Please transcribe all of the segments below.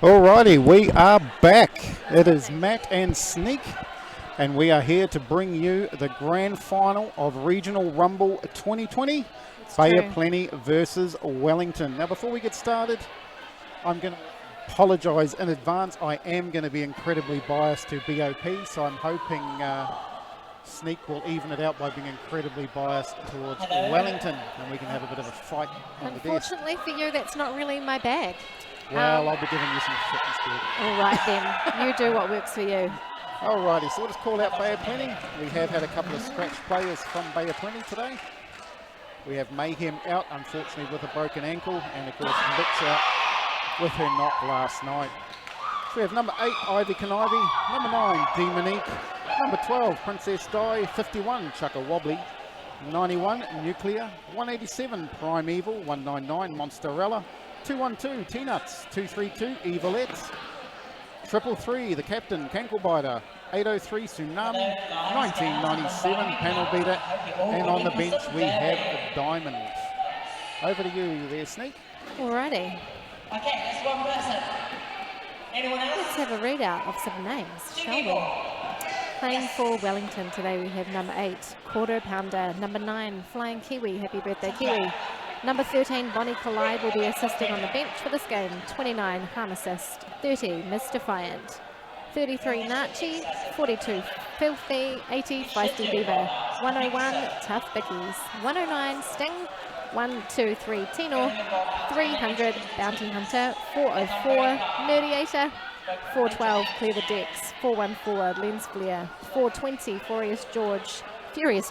Alrighty, we are back. It is Matt and Sneak, and we are here to bring you the grand final of Regional Rumble 2020, Bay of Plenty versus Wellington. Now, before we get started, I'm going to apologise in advance. I am going to be incredibly biased to BOP, so I'm hoping Sneak will even it out by being incredibly biased towards Wellington, and we can have a bit of a fight on the desk. Unfortunately for you, that's not really my bag. Well, I'll be giving you some shit instead. All right then, you do what works for you. Alrighty, so we'll just call out Bay of Plenty. We have had a couple of scratch players from Bay of Plenty today. We have Mayhem out, unfortunately, with a broken ankle, and of course Nick's out with her knock last night. So we have number 8, Ivy Canivy, number 9, Demonique, number 12, Princess Di, 51, Chukka Wobbly, 91, Nuclear, 187, Primeval, 199, Monsterella, 212, T-Nuts, 232, Evilettes, 333, the Captain, Canklebiter, 803, Tsunami, 1997, Panel Beater, and on the bench we have a Diamond. Over to you there, Sneak. Alrighty. Okay, that's one person. Anyone else? Let's have a readout of some names, shall we? Playing for Wellington today we have number 8, Quarter Pounder, number 9, Flying Kiwi, happy birthday Kiwi. Number 13, Bonnie Collide will be assisting on the bench for this game. 29, Harm Assist. 30, Miss Defiant. 33, Nachi. 42, Filthy. 80, Feisty Beaver. 101, Tough Bickies. 109, Sting. 123, Tino. 300, Bounty Hunter. 404, Nerdiator. 412, Clear the Decks. 414, Lens Flare. 420, Furious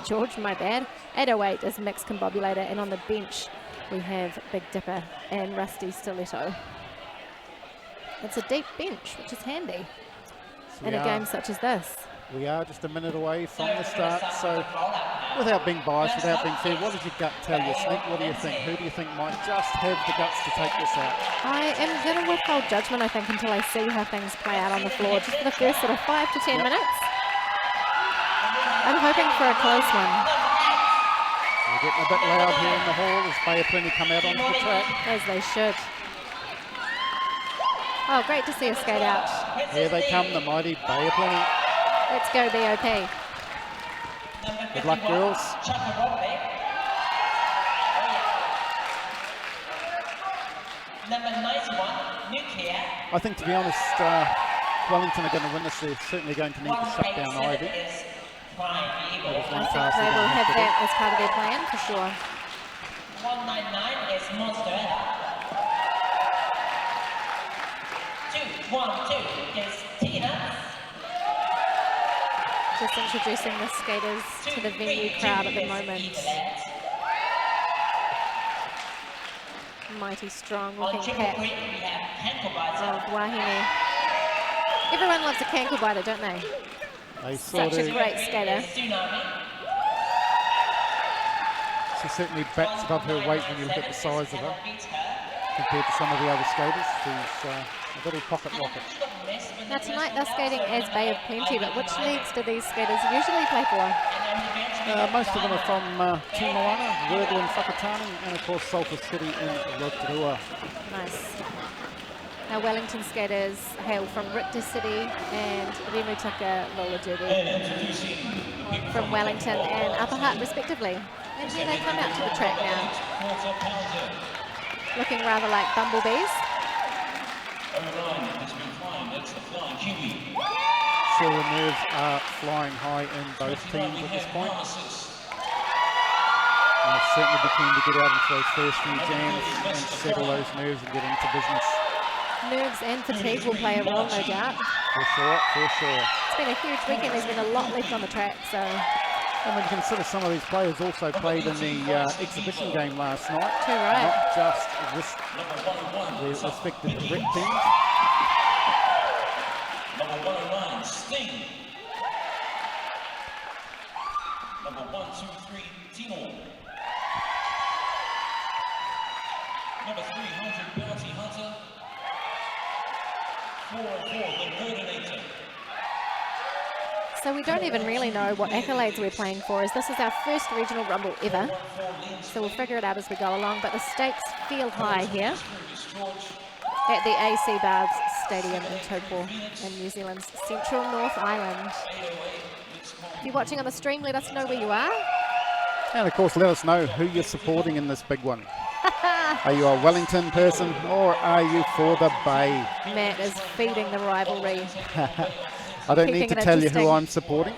George, my bad. 808 is Mix Combobulator, and on the bench we have Big Dipper and Rusty Stiletto. It's a deep bench, which is handy in a game such as this. We are just a minute away from the start, so without being biased, without being fair, what does your gut tell you, Sneak? What do you think? Who do you think might just have the guts to take this out? I am going to withhold judgment, I think, until I see how things play out on the floor, just for the first sort of 5 to 10 minutes. I'm hoping for a close one. We're getting a bit loud here in the hall as Bay of Plenty come out onto the track. As they should. Oh, great to see us skate out. Here they come, the mighty Bay of Plenty. Let's go, BOP. Good luck, girls. Number 91, Nuclear. I think, to be honest, Wellington are going to win this. They're certainly going to need to shut down Ivy. I think they will have that as part of their plan, for sure. 199 is Monsterella. 212 is Tina. Just introducing the skaters to the venue crowd at the moment. Mighty strong looking pack of Wahine. Everyone loves a Canklebiter, don't they? They Such a great skater. She certainly bats above her weight when you look at the size of her compared to some of the other skaters. She's a little pocket rocket. Now tonight they're skating as Bay of Plenty, but which leagues do these skaters usually play for? Most of them are from Tumoana, Wurgle and Whakatane, and of course Salter City in Rotorua. Nice. Now Wellington skaters hail from Richter City and Remutaka Lola Derby from Wellington and Upper Hutt respectively. And here they come out to the track now. Looking rather like bumblebees. So the nerves are flying high in both teams at this point. They'll certainly be keen to get out into those first few jams and settle those nerves and get into business. Nerves and fatigue will play a role, no doubt. For sure, for sure. It's been a huge weekend. There's been a lot left on the track, so. And when you consider some of these players also played in the exhibition game last night. Too right. Not just the respective rec teams. Number 109, Sting. Number 123, Tino. Number 300, Bounty Hunter. 404, the Coordinator. So we don't even really know what accolades we're playing for, as this is our first regional rumble ever. So we'll figure it out as we go along, but the stakes feel high here at the AC Barbs Stadium in Taupo in New Zealand's Central North Island. If you're watching on the stream, let us know where you are. And of course, let us know who you're supporting in this big one. Are you a Wellington person or are you for the Bay? Matt is feeding the rivalry. I don't need Keeping to it tell you interesting. who I'm supporting.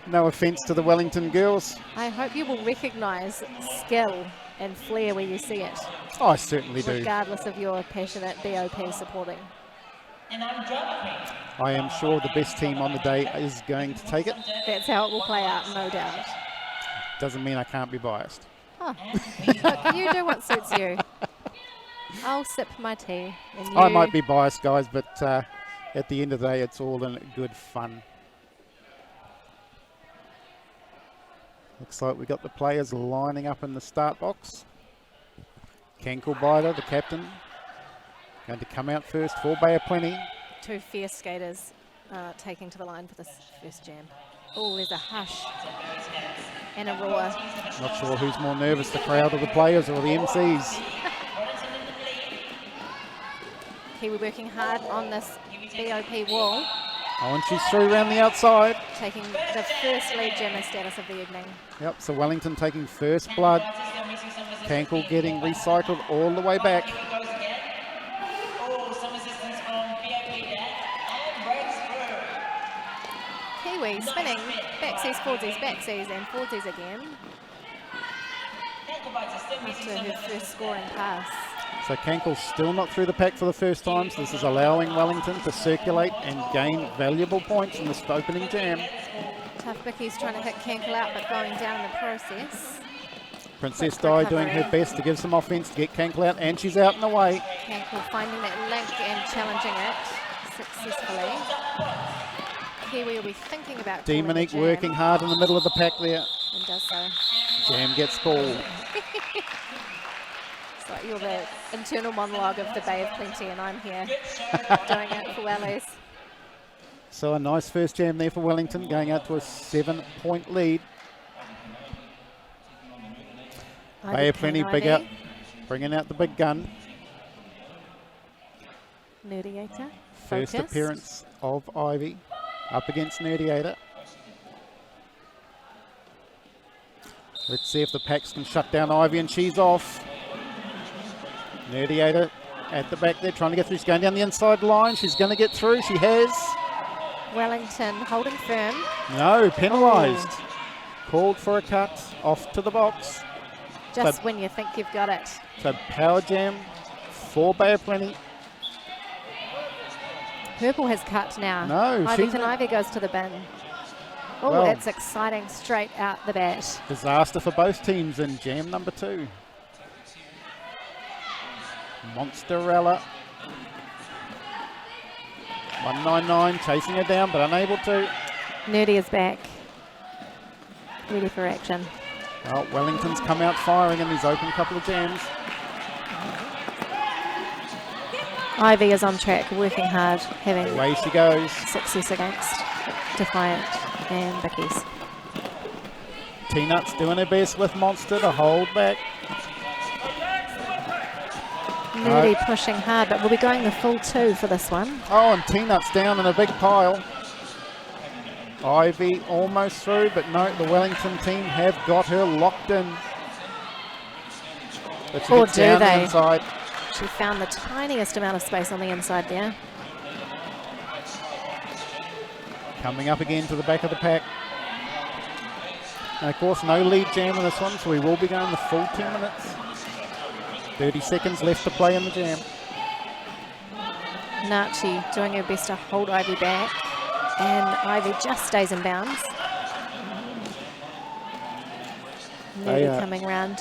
No offence to the Wellington girls. I hope you will recognise skill and flair where you see it, I certainly do. regardless of your passionate BOP supporting. And I'm drama I am sure the best team on the day is going to take it. That's how it will play out, no doubt. Doesn't mean I can't be biased. Oh. Look, you do what suits you. I'll sip my tea. And you... I might be biased, guys, but at the end of the day, it's all in good fun. Looks like we got the players lining up in the start box. Kankelbider, the captain, going to come out first for Bay of Plenty. Two fierce skaters taking to the line for this first jam. Oh, there's a hush and a roar. Not sure who's more nervous, the crowd or the players or the MCs. Kiwi working hard on this BOP wall, Oh, and she's through around the outside. taking the first lead jammer status of the evening. Yep, so Wellington taking first blood. Kankel getting recycled all the way back. Oh, some assistance from BOP there. And breaks through. Kiwi spinning, backsies, forwards, backsies, and forwards again after her first scoring pass. So Kankel's still not through the pack for the first time, so this is allowing Wellington to circulate and gain valuable points in this opening jam. Tough Bicky's trying to hit Kankel out, but going down in the process. Princess Quick Di doing recovery. her best to give some offense to get Kankel out, and she's out and away. Kankel finding that link and challenging it successfully. Kiwi will be thinking about calling the Demonique jam, working hard in the middle of the pack there. and does so. Jam gets called. It's like you're the internal monologue of the Bay of Plenty, and I'm here doing it for Wellies. So a nice first jam there for Wellington, going out to a 7-point lead. Bay of Plenty big up, bringing out the big gun. Nerdiator. First focused. appearance of Ivy up against Nerdiator. Let's see if the packs can shut down Ivy, and she's off. Nerdiator at the back there trying to get through. She's going down the inside line. She's going to get through. She has. Wellington holding firm. No, penalised. Called for a cut, off to the box. Just So- when you think you've got it. So power jam for Bay of Plenty. Purple has cut now. No, she's Ivy not. goes to the bin. Oh, Well. that's exciting straight out the bat. Disaster for both teams in jam number 2. Monsterella. 199 chasing her down but unable to. Nerdy is back. Ready for action. Well, Wellington's come out firing in these open couple of jams. Ivy is on track, working hard, having Away she goes. success against Defiant and Vicky's. T-Nuts doing her best with Monster to hold back. Nerdy pushing hard, but we'll be going the full 2 for this one. Oh, and T-Nuts down in a big pile. Ivy almost through, but no, the Wellington team have got her locked in. But she Or gets do down the they? inside. She found the tiniest amount of space on the inside there. Coming up again to the back of the pack. And of course, no lead jam in this one, so we will be going the full 2 minutes. 30 seconds left to play in the jam. Nachi doing her best to hold Ivy back, and Ivy just stays in bounds. They, Nerdy coming round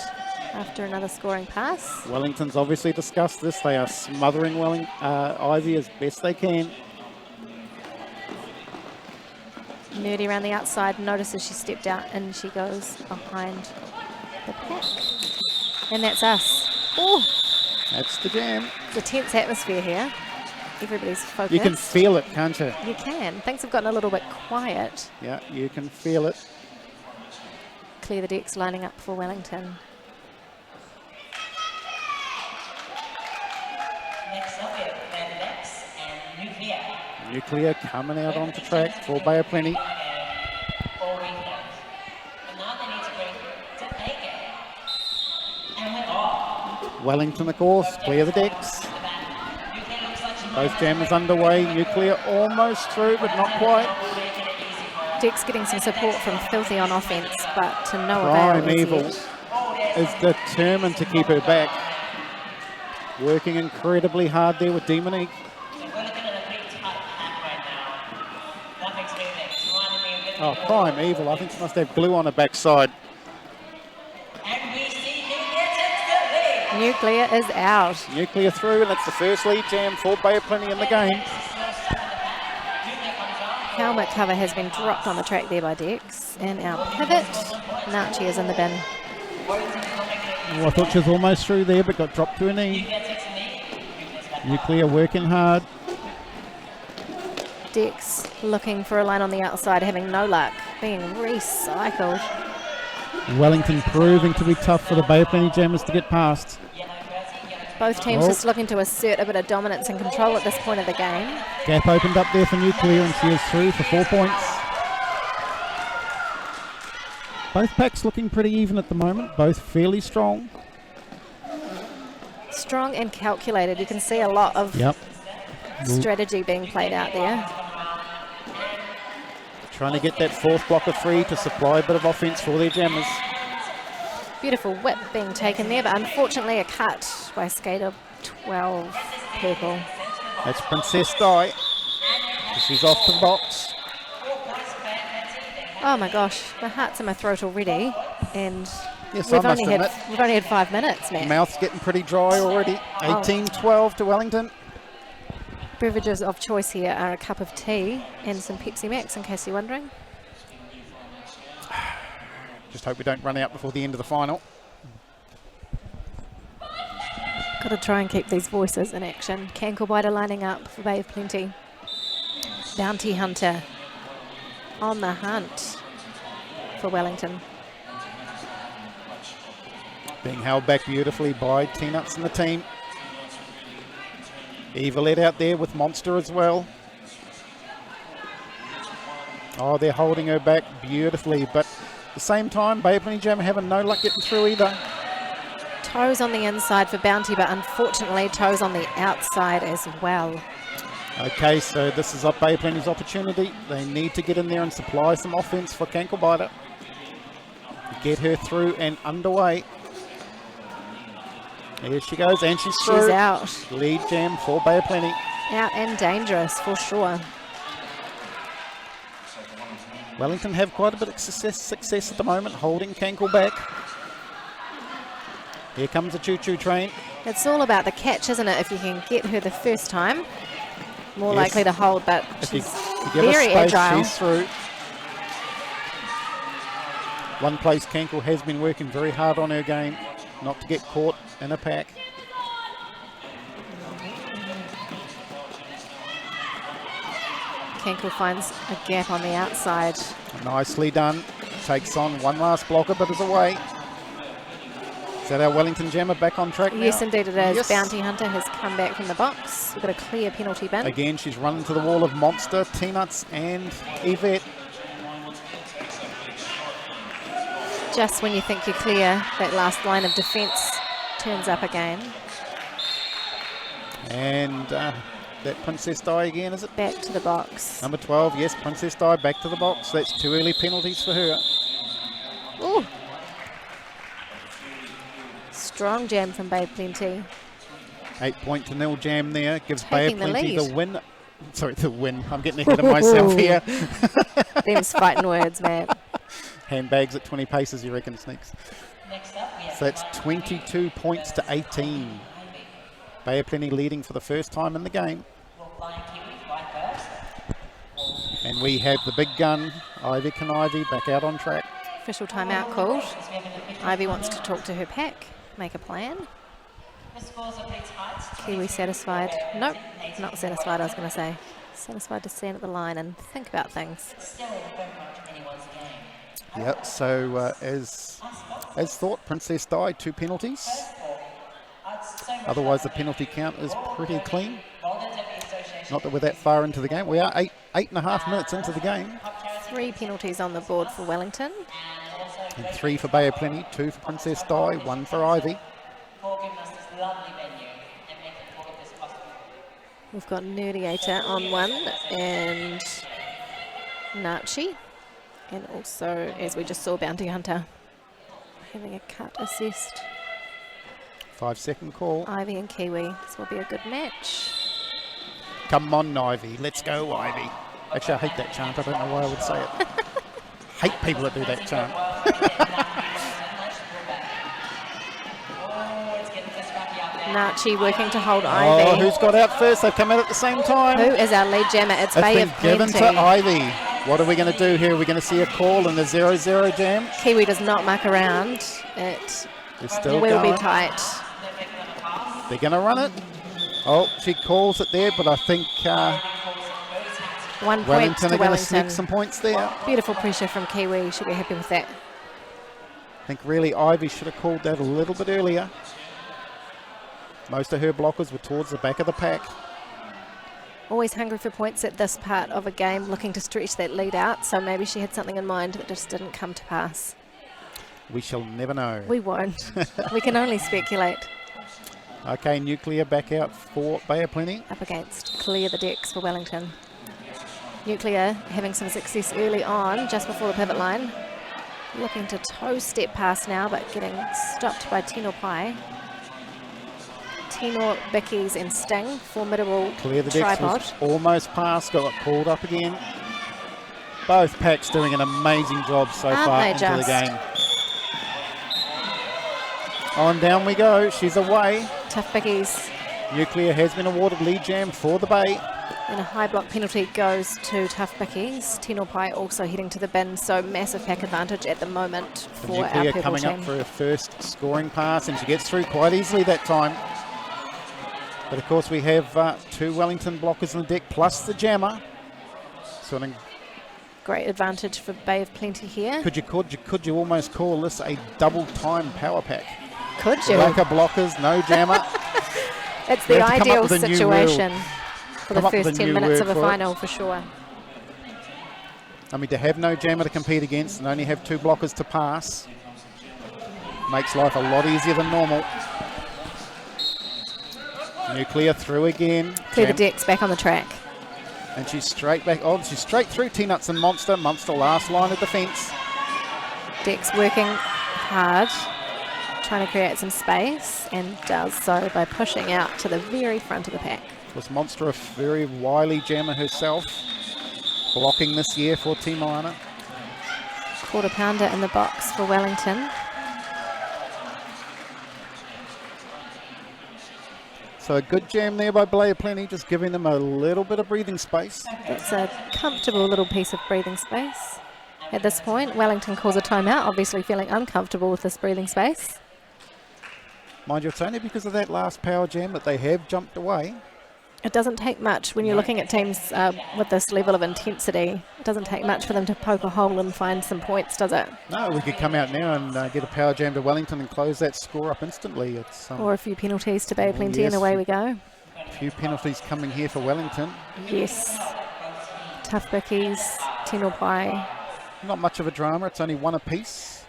after another scoring pass. Wellington's obviously discussed this. They are smothering Ivy as best they can. Nerdy around the outside, notices she stepped out, and she goes behind the pack. And that's us. Oh, That's the jam. it's a tense atmosphere here. Everybody's focused. You can feel it, can't you? You can. Things have gotten a little bit quiet. Yeah, you can feel it. Clear the decks lining up for Wellington. Next up, we have Vanderbeck. Nuclear coming out onto track for Bay of Plenty. 4 weekends. And now they need to bring to 8 games. And went off. Wellington, of course, clear the decks. Both jammers underway. Nuclear almost through, but not quite. Dex getting some support from Filthy on offense, but to no avail. Prime Evil is determined to keep her back. Working incredibly hard there with Demonique. Oh, Prime Evil, I think she must have glue on her backside. And we see Nuclear takes the lead. Nuclear is out. Nuclear through, and that's the first lead jam for Bay of Plenty in the game. Helmet cover has been dropped on the track there by Dex. And our pivot, Nachi is in the bin. Oh, I thought she was almost through there, but got dropped to her knee. Nuclear working hard. Dex looking for a line on the outside, having no luck, being recycled. Wellington proving to be tough for the Bay of Plenty jammers to get past. Both teams just looking to assert a bit of dominance and control at this point of the game. Gap opened up there for Nuclear, and she is through for 4 points. Both packs looking pretty even at the moment, both fairly strong. Strong and calculated. You can see a lot of strategy being played out there. Trying to get that fourth block of 3 to supply a bit of offense for their jammers. Beautiful whip being taken there, but unfortunately a cut by skater 12 purple. That's Princess Di. She's off to the box. Oh my gosh, my heart's in my throat already, and Yes, we've I must only admit, had 5 minutes, man. mouth's getting pretty dry already. 18-12 to Wellington. Beverages of choice here are a cup of tea and some Pepsi Max, in case you're wondering. Just hope we don't run out before the end of the final. Got to try and keep these voices in action. Kankelbiter lining up for Bay of Plenty. Bounty Hunter on the hunt for Wellington. Being held back beautifully by T-Nuts and the team. Evilette out there with Monster as well. Oh, they're holding her back beautifully, but at the same time, Bay of Plenty Jam having no luck getting through either. Toes on the inside for Bounty, but unfortunately toes on the outside as well. Okay, so this is Bay of Plenty's opportunity. They need to get in there and supply some offense for Kankelbiter. Get her through and underway. Here she goes, and she's through. She's out. Lead jam for Bay of Plenty. Out and dangerous for sure. Wellington have quite a bit of success at the moment, holding Kankel back. Here comes a choo-choo train. It's all about the catch, isn't it? If you can get her the first time, more likely to hold, but she's very agile. She's through. One place Kankel has been working very hard on her game, not to get caught in a pack. Kankel finds a gap on the outside. Nicely done. Takes on one last blocker, but is away. Is that our Wellington jammer back on track now? Yes, indeed it is. Yes. Bounty Hunter has come back from the box. We've got a clear penalty bin. Again, she's running to the wall of Monster, T-Nuts and Yvette. Just when you think you're clear, that last line of defence turns up again. And that Princess Di again, is it? Back to the box. Number 12, yes, Princess Di back to the box. That's 2 early penalties for her. Ooh. Strong jam from Bay of Plenty. 8-0 jam there. Gives Taking Bay of the Plenty lead. the win. Sorry, the win. I'm getting ahead of myself here. Them's fighting words, man. Handbags at 20 paces, you reckon, Sneaks? Next up, we have So that's 22 points to 18. Bay of Plenty leading for the first time in the game. Flying Kiwi, white girls. And we have the big gun, Ivy Canivy, back out on track. Official timeout called. Ivy wants to talk to her pack, make a plan. The scores are pretty tight. Kiwi satisfied? Nope, not satisfied, I was going to say. Satisfied to stand at the line and think about things. Still very much anyone's game. Yep, so as thought, Princess Di, 2 penalties. Otherwise, the penalty count is pretty clean. Golden Deputy Association Not that we're that far into the game. We are eight and a half minutes into the game. 3 penalties on the board for Wellington. And 3 for Bay of Plenty, 2 for Princess Di, 1 for Ivy. We've got Nerdiator on 1 and Nachi. And also, as we just saw, Bounty Hunter having a cut assessed. 5-second call. Ivy and Kiwi. This will be a good match. Come on, Ivy. Let's go, Ivy. Actually, I hate that chant. I don't know why I would say it. Hate people that do that chant. Nachi working to hold Ivy. Oh, who's got out first? They've come out at the same time. Who is our lead jammer? It's It's Bay been of given Plenty. to Ivy. What are we going to do here? Are we going to see a call in the 0-0 jam? Kiwi does not muck around. It It's still will going. be tight. They're going to run it. Oh, she calls it there, but I think 1 point Wellington to are going to sneak Wellington. some points there. Beautiful pressure from Kiwi. Should be happy with that. I think really Ivy should have called that a little bit earlier. Most of her blockers were towards the back of the pack. Always hungry for points at this part of a game, looking to stretch that lead out. So maybe she had something in mind that just didn't come to pass. We shall never know. We won't. We can only speculate. Okay, Nuclear back out for Bay of Plenty. Up against Clear the Decks for Wellington. Nuclear having some success early on, just before the pivot line. Looking to toe step past now, but getting stopped by Tino Pai. Tino, Bickies and Sting, formidable Clear the Decks tripod. was almost past, got pulled up again. Both packs doing an amazing job so Aren't far they into the just? game. On down we go, she's away. Tough Bickies. Nuclear has been awarded lead jam for the Bay. And a high block penalty goes to Tough Bickies. Tino Pai also heading to the bin, so massive pack advantage at the moment for our Nuclear purple coming team. up for her first scoring pass, and she gets through quite easily that time. But of course we have 2 Wellington blockers on the deck plus the jammer. So I think, Great advantage for Bay of Plenty here. could you almost call this a double time power pack? Could you? Blacker blockers, no jammer. It's We the have to come up ideal with a new situation for the Come up with first a 10 new minutes word of a for it. final for sure. I mean, to have no jammer to compete against and only have 2 blockers to pass makes life a lot easier than normal. Nuclear through again. Clear the Jam- Decks back on the track. And she's straight back. Oh, she's straight through T-Nuts and Monster. Monster last line of defence. Decks working hard, trying to create some space, and does so by pushing out to the very front of the pack. Was Monster a very wily jammer herself, blocking this year for Team Moana. Quarter pounder in the box for Wellington. So a good jam there by Bay of Plenty, just giving them a little bit of breathing space. That's a comfortable little piece of breathing space. At this point, Wellington calls a timeout, obviously feeling uncomfortable with this breathing space. Mind you, it's only because of that last power jam that they have jumped away. It doesn't take much when you're looking at teams with this level of intensity. It doesn't take much for them to poke a hole and find some points, does it? No, we could come out now and get a power jam to Wellington and close that score up instantly. It's Or a few penalties to Bay of Plenty, and yes. away we go. a few penalties coming here for Wellington. Yes. Tough Bickies, Tino Pai. Not much of a drama. It's only 1 apiece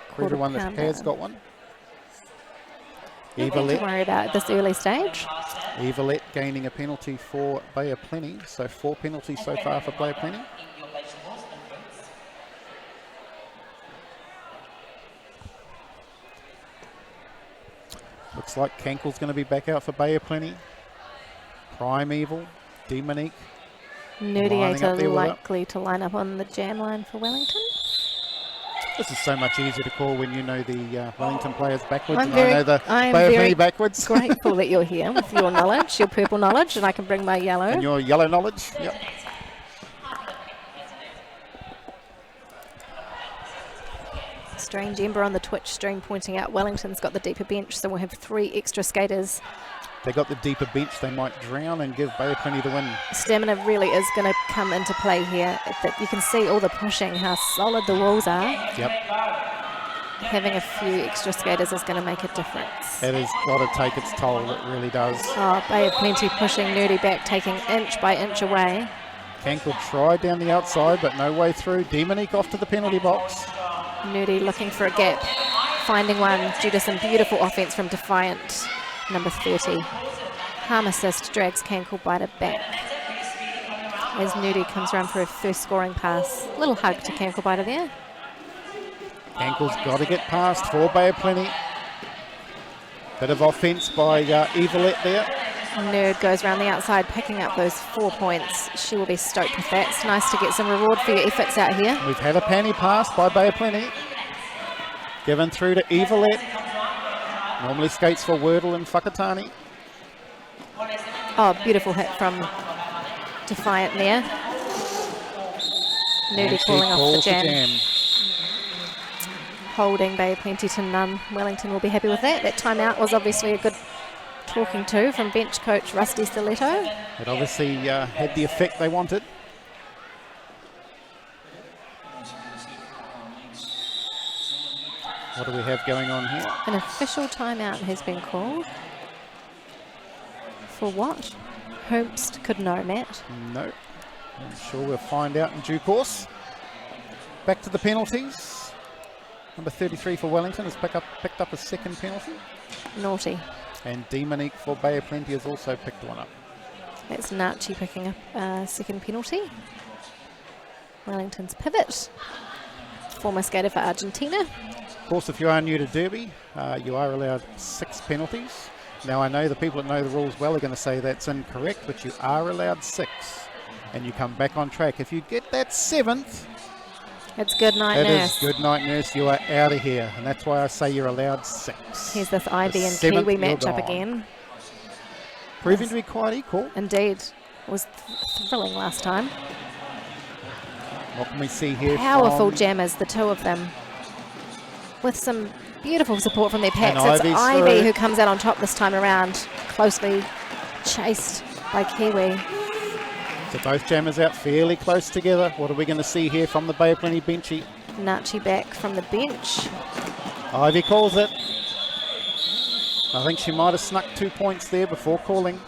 for Quarter everyone that pounder. has got one. Nothing to Evelette, worry about at this early stage. Evelette gaining a penalty for Bay of Plenty. So 4 penalties so far for Bay of Plenty. Looks like Cankle's going to be back out for Bay of Plenty. Primeval, Demonique. Lining up there Nerdiator with it. likely to line up on the jam line for Wellington. This is so much easier to call when you know the Wellington players backwards, I'm and very- I know the I am Bay of very Plenty backwards. Grateful that you're here with your knowledge, your purple knowledge, and I can bring my yellow. And your yellow knowledge. Yep. Strange Ember on the Twitch stream pointing out Wellington's got the deeper bench, so we'll have 3 extra skaters. They got the deeper bench. They might drown and give Bay of Plenty the win. Stamina really is going to come into play here. That you can see all the pushing, how solid the walls are. Yep. Having a few extra skaters is going to make a difference. It has got to take its toll, it really does. Oh, Bay of Plenty pushing Nerdy back, taking inch by inch away. Cankle tried down the outside, but no way through. Demonique off to the penalty box. Nerdy looking for a gap, finding one due to some beautiful offense from Defiant, number 30. Harm assist drags Cankle Biter back as Nerdy comes around for her first scoring pass. Little hug to Cankle Biter there. Cankle's got to get past for Bay of Plenty. Bit of offense by Evelette there. Nerd goes around the outside picking up those 4 points. She will be stoked with that. It's nice to get some reward for your efforts out here. We've had a panty pass by Bay of Plenty. Given through to Evelette. Normally skates for Wordle and Whakatane. Oh, beautiful hit from Defiant there. Nerdy calling off the jam. Holding Bay of Plenty to none. Wellington will be happy with that. That timeout was obviously a good talking to from bench coach Rusty Stiletto. It obviously had the effect they wanted. What do we have going on here? An official timeout has been called. For what? Holmst could know, Matt. No. I'm sure we'll find out in due course. Back to the penalties. Number 33 for Wellington has picked up a second penalty. Naughty. And Demonique for Bay of Plenty has also picked one up. That's Nachi picking up a second penalty. Wellington's pivot. Former skater for Argentina. Of course, if you are new to Derby, you are allowed 6 penalties. Now, I know the people that know the rules well are going to say that's incorrect, but you are allowed 6. And you come back on track. If you get that 7th, it's good night, nurse. It is good night, nurse. You are out of here. And that's why I say you're allowed 6. Here's this Ivy and Kiwi matchup again. Proving to be quite equal. Indeed. It was thrilling last time. What can we see here? Powerful jammers, the two of them. With some beautiful support from their packs. It's Ivy who comes out on top this time around. Closely chased by Kiwi. So both jammers out fairly close together. What are we going to see here from the Bay of Plenty benchy? Nachi back from the bench. Ivy calls it. I think she might have snuck 2 points there before calling.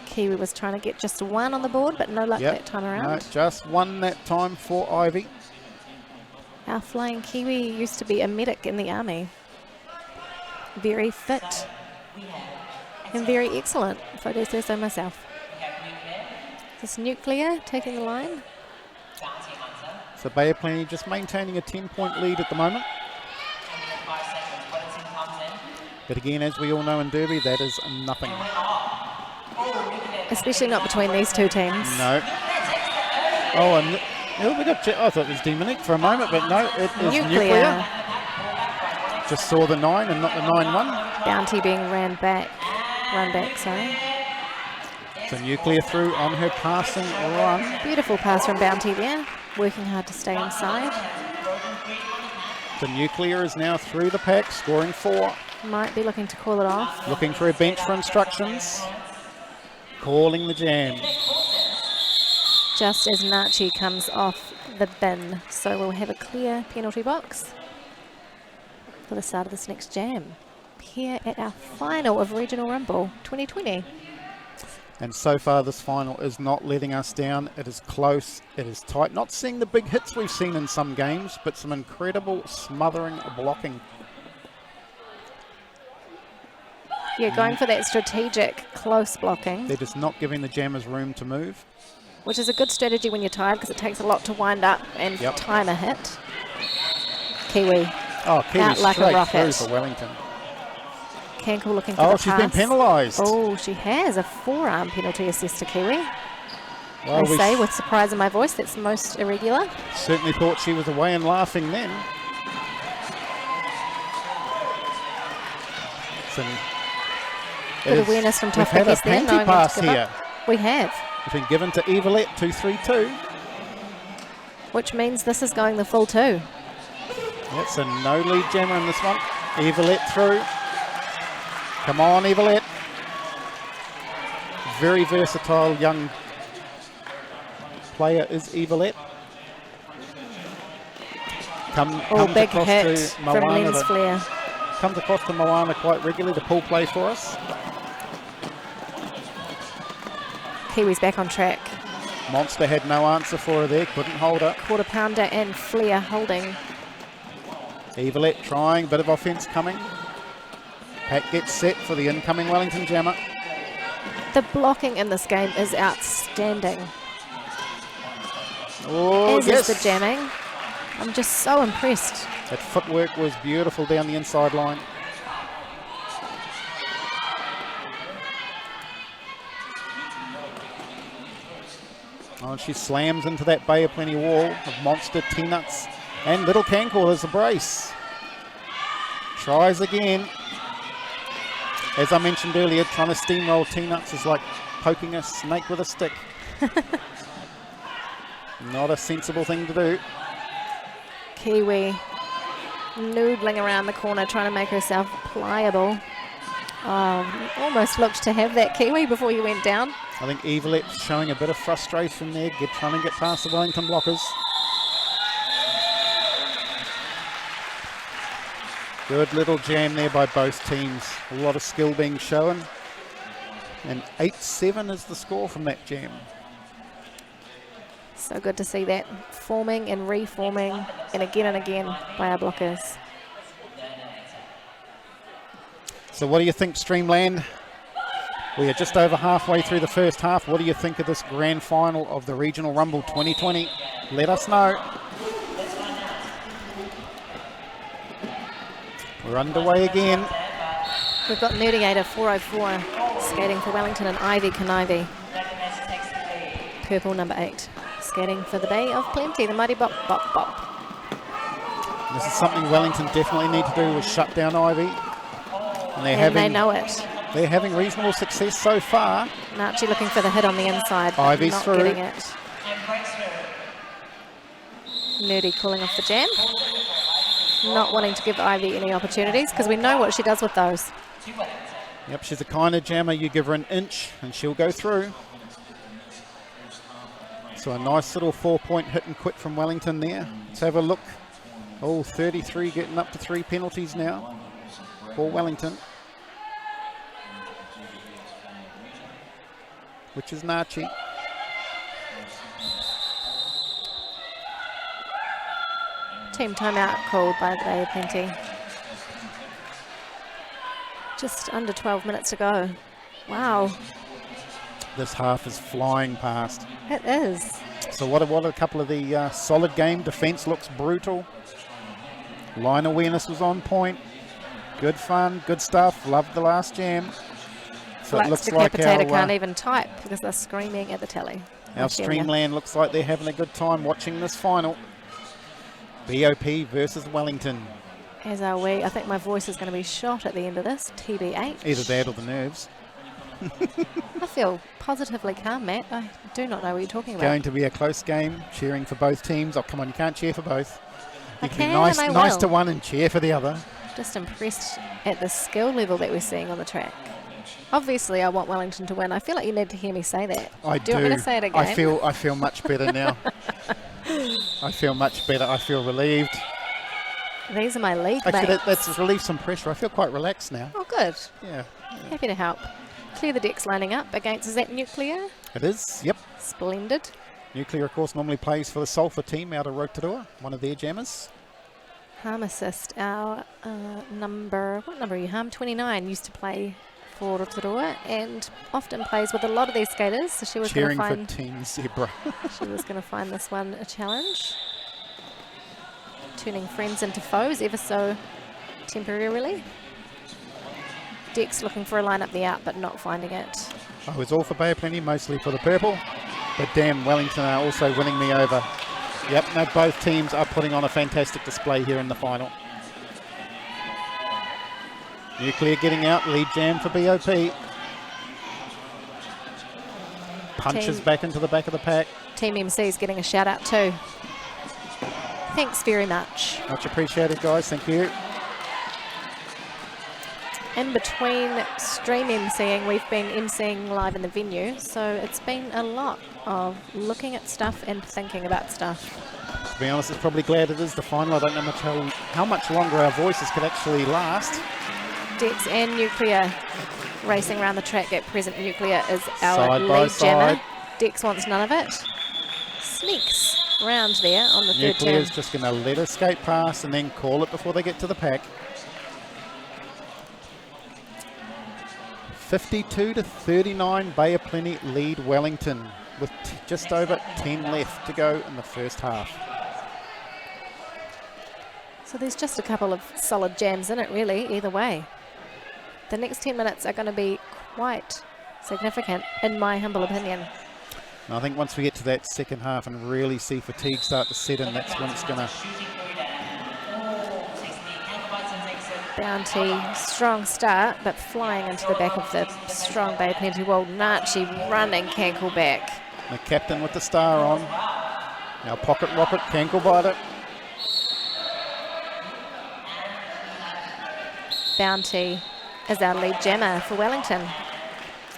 Kiwi was trying to get just 1 on the board, but no luck that time around. No, just 1 that time for Ivy. Our flying Kiwi used to be a medic in the army. Very fit and very excellent, if I do say so myself. This Nuclear taking the line. So Bay of Plenty just maintaining a 10-point lead at the moment. But again, as we all know in Derby, that is nothing. Especially not between these two teams. No. Oh, and we got. I thought it was Demonique for a moment, but no, it is Nuclear. Just saw the 9 and not the 9-1. Bounty being run back, sorry. So Nuclear through on her passing run. Beautiful pass from Bounty there, working hard to stay inside. The Nuclear is now through the pack, scoring 4. Might be looking to call it off. Looking for a bench for instructions. Calling the jam. Just as Nachi comes off the bin. So we'll have a clear penalty box for the start of this next jam. Here at our final of Regional Rumble 2020. And so far this final is not letting us down. It is close, it is tight. Not seeing the big hits we've seen in some games, but some incredible smothering blocking. Yeah, going for that strategic close blocking. They're just not giving the jammers room to move. Which is a good strategy when you're tired, because it takes a lot to wind up and time a hit. Kiwi. Oh, Kiwi out like a rocket. Through for Wellington. Cankle looking for the pass. She's been penalised. Oh, she has a forearm penalty assist to Kiwi. Well, I say with surprise in my voice, that's most irregular. Certainly thought she was away and laughing then. Good awareness from Tough We've had a there. penalty pass here. We have. It's been given to Evelette, 2-3-2. Which means this is going the full 2. That's a no lead jammer in this one. Evelette through. Come on, Evelette. Very versatile young player is Evelette. Oh, big across hit to from Moana. Lens Flair. Comes across to Moana quite regularly to pull play for us. Kiwis back on track. Monster had no answer for her there, couldn't hold her. Quarter pounder and Flair holding. Evelette trying, bit of offence coming. Pat gets set for the incoming Wellington jammer. The blocking in this game is outstanding. Oh, As yes. is the jamming. I'm just so impressed. That footwork was beautiful down the inside line. Oh, and she slams into that Bay of Plenty wall of Monster, T-Nuts, and Little Cankle. There's a brace. Tries again. As I mentioned earlier, trying to steamroll T-Nuts is like poking a snake with a stick. Not a sensible thing to do. Kiwi noodling around the corner, trying to make herself pliable. Oh, almost looked to have that Kiwi before you went down. I think Evelette's showing a bit of frustration there, trying to get past the Wellington blockers. Good little jam there by both teams. A lot of skill being shown. And 8-7 is the score from that jam. So good to see that forming and reforming and again by our blockers. So what do you think, Streamland? We are just over halfway through the first half. What do you think of this grand final of the Regional Rumble 2020? Let us know. We're underway again. We've got Nerdigator 404 skating for Wellington and Ivy Kanivi. Purple number 8 skating for the Bay of Plenty, the mighty Bop Bop Bop. This is something Wellington definitely need to do, is shut down Ivy. And they know it. They're having reasonable success so far. Narchi looking for the hit on the inside, but Ivy's not through. getting it. Nerdy calling off the jam. Not wanting to give Ivy any opportunities because we know what she does with those. Yep, she's the kind of jammer you give her an inch and she'll go through. So a nice little 4-point hit and quit from Wellington there. Let's have a look. Oh, 33 getting up to 3 penalties now for Wellington, which is Nachi. Team timeout called by the Bay of Plenty. Just under 12 minutes to go. Wow, This half is flying past. it is. So what a couple of the solid game. Defense looks brutal. Line awareness was on point. Good fun, good stuff. Loved the last jam. So it Flux looks like Decapitator our, can't even type because they're screaming at the telly. our Streamland looks like they're having a good time watching this final. BOP versus Wellington. As are we. I think my voice is going to be shot at the end of this. TBH. Either that or the nerves. I feel positively calm, Matt. I do not know what you're talking about. Going to be a close game. Cheering for both teams. Oh, come on, you can't cheer for both. I You can can, be nice, I nice will. to one and cheer for the other. Just impressed at the skill level that we're seeing on the track. Obviously, I want Wellington to win. I feel like you need to hear me say that. I Do you want me to say it again? I feel much better now. I feel much better. I feel relieved. These are my league Actually, mates. that's relieved some pressure. I feel quite relaxed now. Oh, good. Yeah, Happy to help. Clear the decks lining up against, is that Nuclear? it is. Yep. Splendid. Nuclear, of course, normally plays for the Sulphur team out of Rotorua, one of their jammers. Harm Assist, our what number are you, Harm? 29, used to play for Rotorua and often plays with a lot of these skaters. So she was going to Cheering for find Team Zebra. she was going to find this one a challenge. Turning friends into foes ever so temporarily. Dex looking for a line up the out but not finding it. I was all for Bay of Plenty, mostly for the purple. But damn, Wellington are also winning me over. Yep, no, both teams are putting on a fantastic display here in the final. Nuclear getting out, lead jam for BOP. Punches Team- back into the back of the pack. Team MC is getting a shout out too. Thanks very much. Much appreciated, guys. Thank you. In between stream MCing, we've been MCing live in the venue, so it's been a lot of looking at stuff and thinking about stuff. To be honest, it's probably glad it is the final. I don't know how much longer our voices could actually last. Dex and Nuclear racing around the track at present. Nuclear is our Side by lead jammer. side. Dex wants none of it. Sneaks round there on the third Nuclear's turn. just going to let her skate past and then call it before they get to the pack. 52-39, Bay of Plenty lead Wellington with just over 10 left to go in the first half. So there's just a couple of solid jams in it, really, either way. The next 10 minutes are going to be quite significant, in my humble opinion. And I think once we get to that second half and really see fatigue start to set in, that's when it's going to... Bounty, strong start, but flying into the back of the strong Bay of Plenty wall. Nachi running Cankle back. The captain with the star on. Now pocket rocket, Cankle biter. Bounty is our lead jammer for Wellington.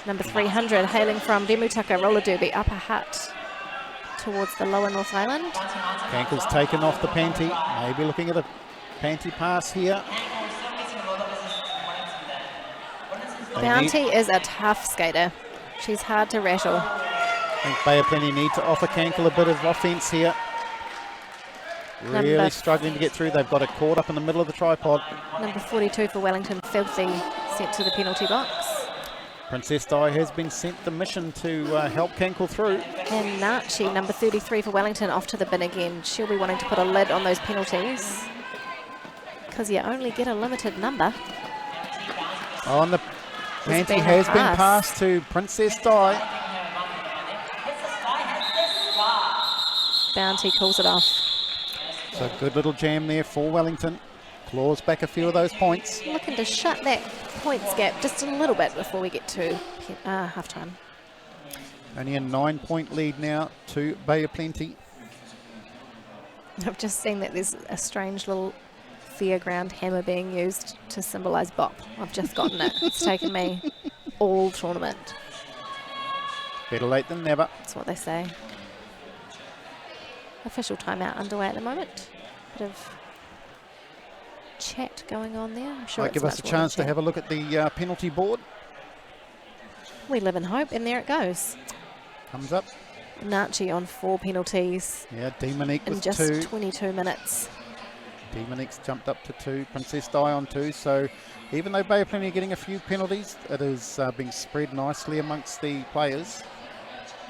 Number 300, hailing from Bemutaka Roller Derby, Upper Hutt, towards the lower North Island. Cankle's taken off the panty. Maybe looking at a panty pass here. Bounty is a tough skater. She's hard to rattle. I think Bay of Plenty need to offer Cankle a bit of offence here. Really struggling to get through. They've got it caught up in the middle of the tripod. Number 42 for Wellington, Filthy, sent to the penalty box. Princess Di has been sent the mission to help Cankle through. And Nachi, number 33 for Wellington, off to the bin again. She'll be wanting to put a lid on those penalties, because you only get a limited number. Oh, and the panty has been passed to Princess Di. Bounty calls it off. So good little jam there for Wellington. Claws back a few of those points. Looking to shut that points gap just a little bit before we get to half-time. Only a 9-point lead now to Bay of Plenty. I've just seen that there's a strange little fairground hammer being used to symbolise bop. I've just gotten it. It's taken me all tournament. Better late than never. That's what they say. Official timeout underway at the moment. Bit of chat going on there. I'm sure Might give us a chance to have a look at the penalty board. We live in hope, and there it goes. Comes up. Nachi on 4 penalties Yeah, Demonique in with just 2. 22 minutes. Demonique's jumped up to 2. Princess Di on 2. So even though Bay of Plenty are getting a few penalties, it is being spread nicely amongst the players.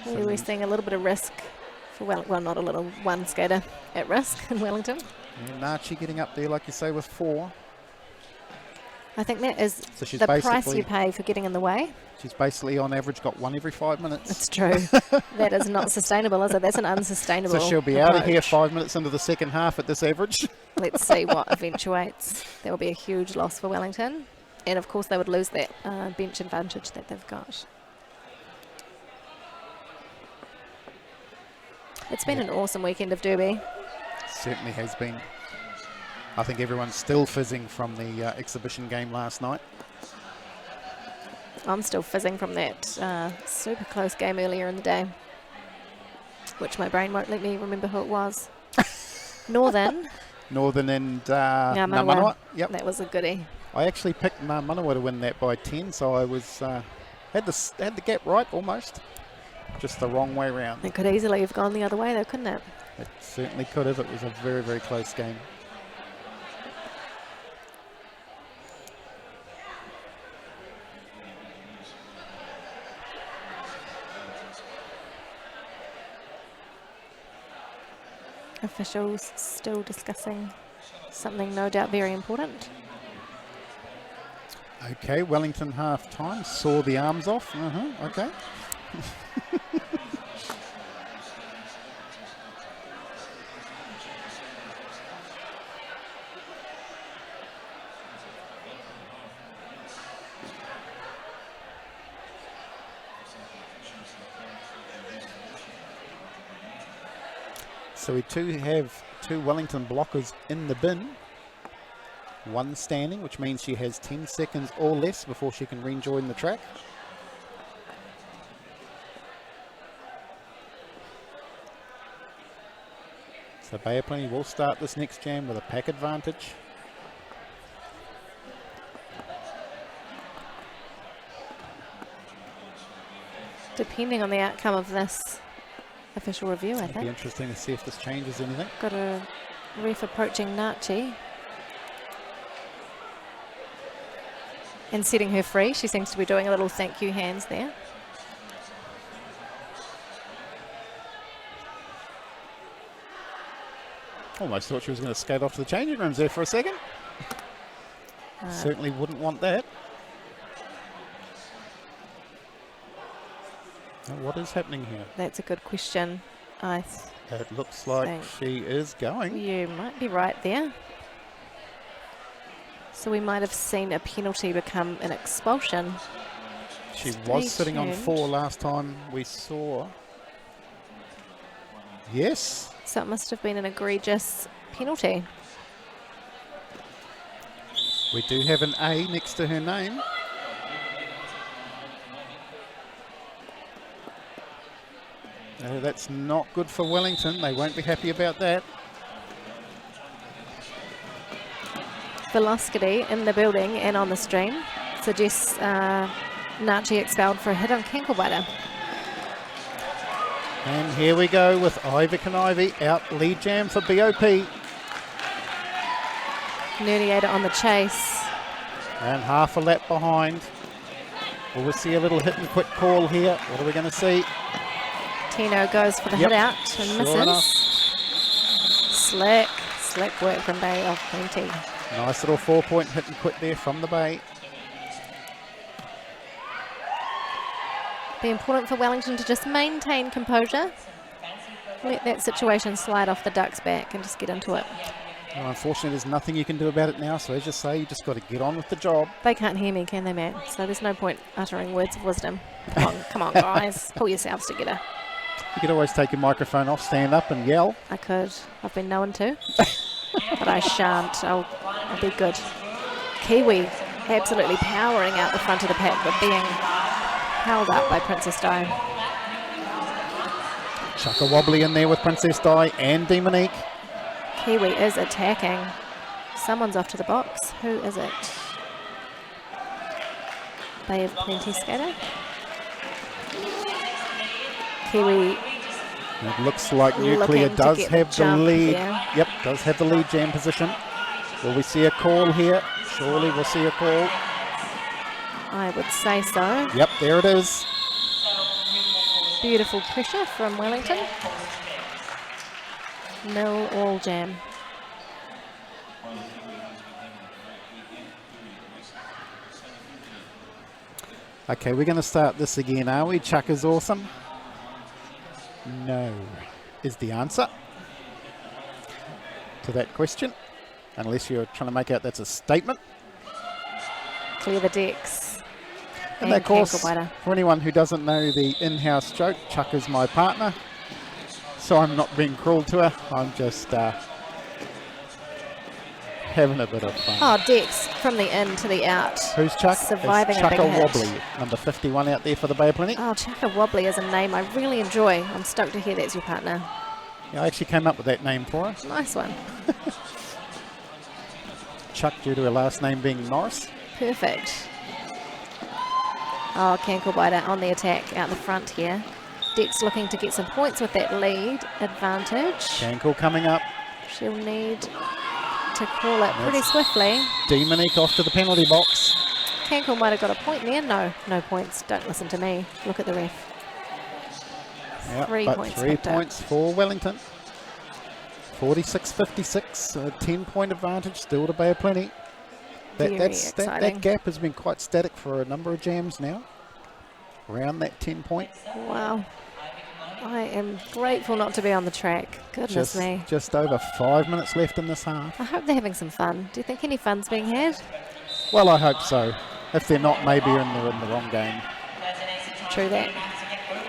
Yeah, we're seeing a little bit of risk for well, not a little, one skater at risk in Wellington. Yeah, Nachi getting up there, like you say, with 4. I think that is So she's the price basically- you pay for getting in the way. She's basically on average got 1 every 5 minutes. It's true. That is not sustainable, is it? That's an unsustainable So she'll be out of here approach. 5 minutes into the second half at this average. Let's see what eventuates. That will be a huge loss for Wellington. And of course they would lose that bench advantage that they've got. It's been an awesome weekend of Derby. Certainly has been. I think everyone's still fizzing from the exhibition game last night. I'm still fizzing from that super close game earlier in the day, which my brain won't let me remember who it was. Northern And Ngā Manawa. Yep. That was a goodie. I actually picked Manawa to win that by 10, so I was had the gap right almost. Just the wrong way round. It could easily have gone the other way though, couldn't it? It certainly could have. It was a very, very close game. Officials still discussing something no doubt very important. Okay, Wellington half time. Saw the arms off. Okay. So we have two Wellington blockers in the bin. One standing, which means she has 10 seconds or less before she can rejoin the track. So Bay of Plenty will start this next jam with a pack advantage. Depending on the outcome of this official review, I It'd be think. interesting to see if this changes anything. Got a ref approaching Nachi. And setting her free. She seems to be doing a little thank you hands there. Almost thought she was going to skate off to the changing rooms there for a second. Certainly wouldn't want that. Now, what is happening here? That's a good question. I It looks like think she is going. you might be right there. So we might have seen a penalty become an expulsion. She Stay was sitting on tuned. 4 last time we saw. Yes. So it must have been an egregious penalty. We do have an A next to her name. No, that's not good for Wellington. They won't be happy about that. Velocity in the building and on the stream suggests Nachi expelled for a hit on Kanklebiter. And here we go with Ivy and Ivy out lead jam for BOP. Nerdiator on the chase. And half a lap behind. Will we see a little hit and quit call here? What are we going to see? Tino goes for the Yep, hit out and sure misses. enough. Slick work from Bay of Plenty. Nice little 4-point hit and quit there from the Bay. Be important for Wellington to just maintain composure. Let that situation slide off the Ducks' back and just get into it. Well, unfortunately, there's nothing you can do about it now. So as you say, you just got to get on with the job. They can't hear me, can they, Matt? So there's no point uttering words of wisdom. Come on, guys. Pull yourselves together. You could always take your microphone off, stand up and yell. I could. I've been known to. But I shan't. I'll be good. Kiwi absolutely powering out the front of the pack, but being held up by Princess Di. Chuck a wobbly in there with Princess Di and Demonique. Kiwi is attacking. Someone's off to the box. Who is it? Bay of Plenty skater. Kiwi It looks like Nuclear looking to does get have the jump lead. there. Yep, does have the lead jam position. Will we see a call here? Surely we'll see a call. I would say so. Yep, there it is. Beautiful pressure from Wellington. 0-all jam. Okay, we're going to start this again, are we? Chuck is awesome. No, is the answer to that question. Unless you're trying to make out that's a statement. Clear the decks. And of course, Kanklebiter. for anyone who doesn't know the in-house joke, Chuck is my partner. So I'm not being cruel to her. I'm just having a bit of fun. Oh, decks from the in to the out. Who's Chuck? Surviving It's a big Chuck hit. Wobbly, number 51 out there for the Bay of Plenty. Oh, Chaka Wobbly is a name I really enjoy. I'm stoked to hear that's your partner. Yeah, I actually came up with that name for her. Nice one. Chuck, due to her last name being Norris. Perfect. Oh, Kanklebiter on the attack out the front here. Dex looking to get some points with that lead advantage. Cankle coming up. She'll need to call it pretty swiftly. Demonique off to the penalty box. Cankle might have got a point there. No points. Don't listen to me. Look at the ref. Yep, 3 but points 3 picked up. points for Wellington. 46-56, a 10-point advantage still to Bay of Plenty. Very That exciting. gap has been quite static for a number of jams now. Around that 10-point. Wow. I am grateful not to be on the track. Goodness me. Just over 5 minutes left in this half. I hope they're having some fun. Do you think any fun's being had? Well, I hope so. If they're not, maybe they're in the wrong game. True that.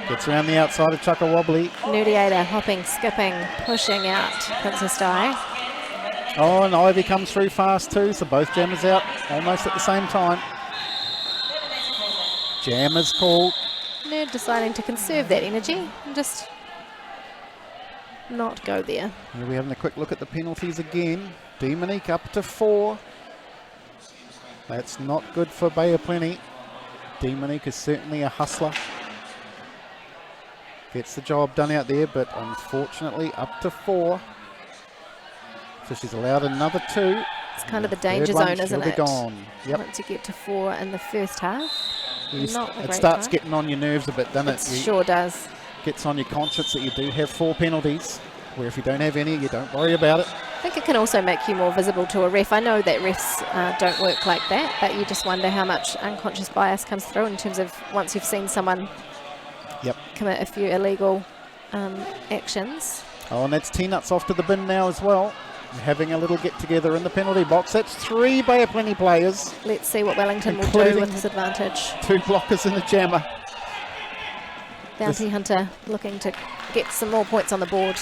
Gets around the outside of Chuck a Wobbly. Nerdiator hopping, skipping, pushing out Princess Di. Oh, and Ivy comes through fast too, so both jammers out almost at the same time. Jam is called. Nerd deciding to conserve that energy and just not go there. Here we're having a quick look at the penalties again. Demonique up to 4. That's not good for Bay of Plenty. Demonique is certainly a hustler. Gets the job done out there, but unfortunately up to 4. So she's allowed another 2. It's kind of the danger zone, isn't it? Gone. Yep. Once you get to 4 in the first half. It starts getting on your nerves a bit, doesn't it? Sure does. Gets on your conscience that you do have 4 penalties, where if you don't have any, you don't worry about it. I think it can also make you more visible to a ref. I know that refs don't work like that, but you just wonder how much unconscious bias comes through in terms of once you've seen someone commit a few illegal actions. Oh, and that's T-Nuts off to the bin now as well. Having a little get-together in the penalty box. That's 3 Bay of Plenty players. Let's see what Wellington will do with this advantage. 2 blockers and a jammer. Bounty Hunter looking to get some more points on the board.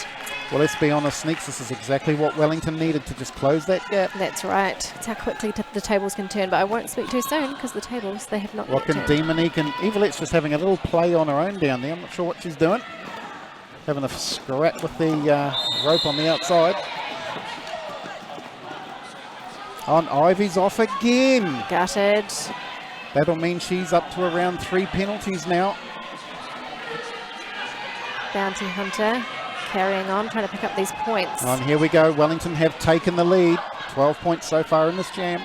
Well, let's be honest, Sneaks, this is exactly what Wellington needed to just close that gap. That's right. It's how quickly the tables can turn, but I won't speak too soon because the tables, they have not yet turned. Demonique and Evelette's just having a little play on her own down there. I'm not sure what she's doing. Having a scrap with the rope on the outside. On Ivy's off again. Gutted. That'll mean she's up to around 3 penalties now. Bounty Hunter carrying on, trying to pick up these points. And here we go. Wellington have taken the lead. 12 points so far in this jam.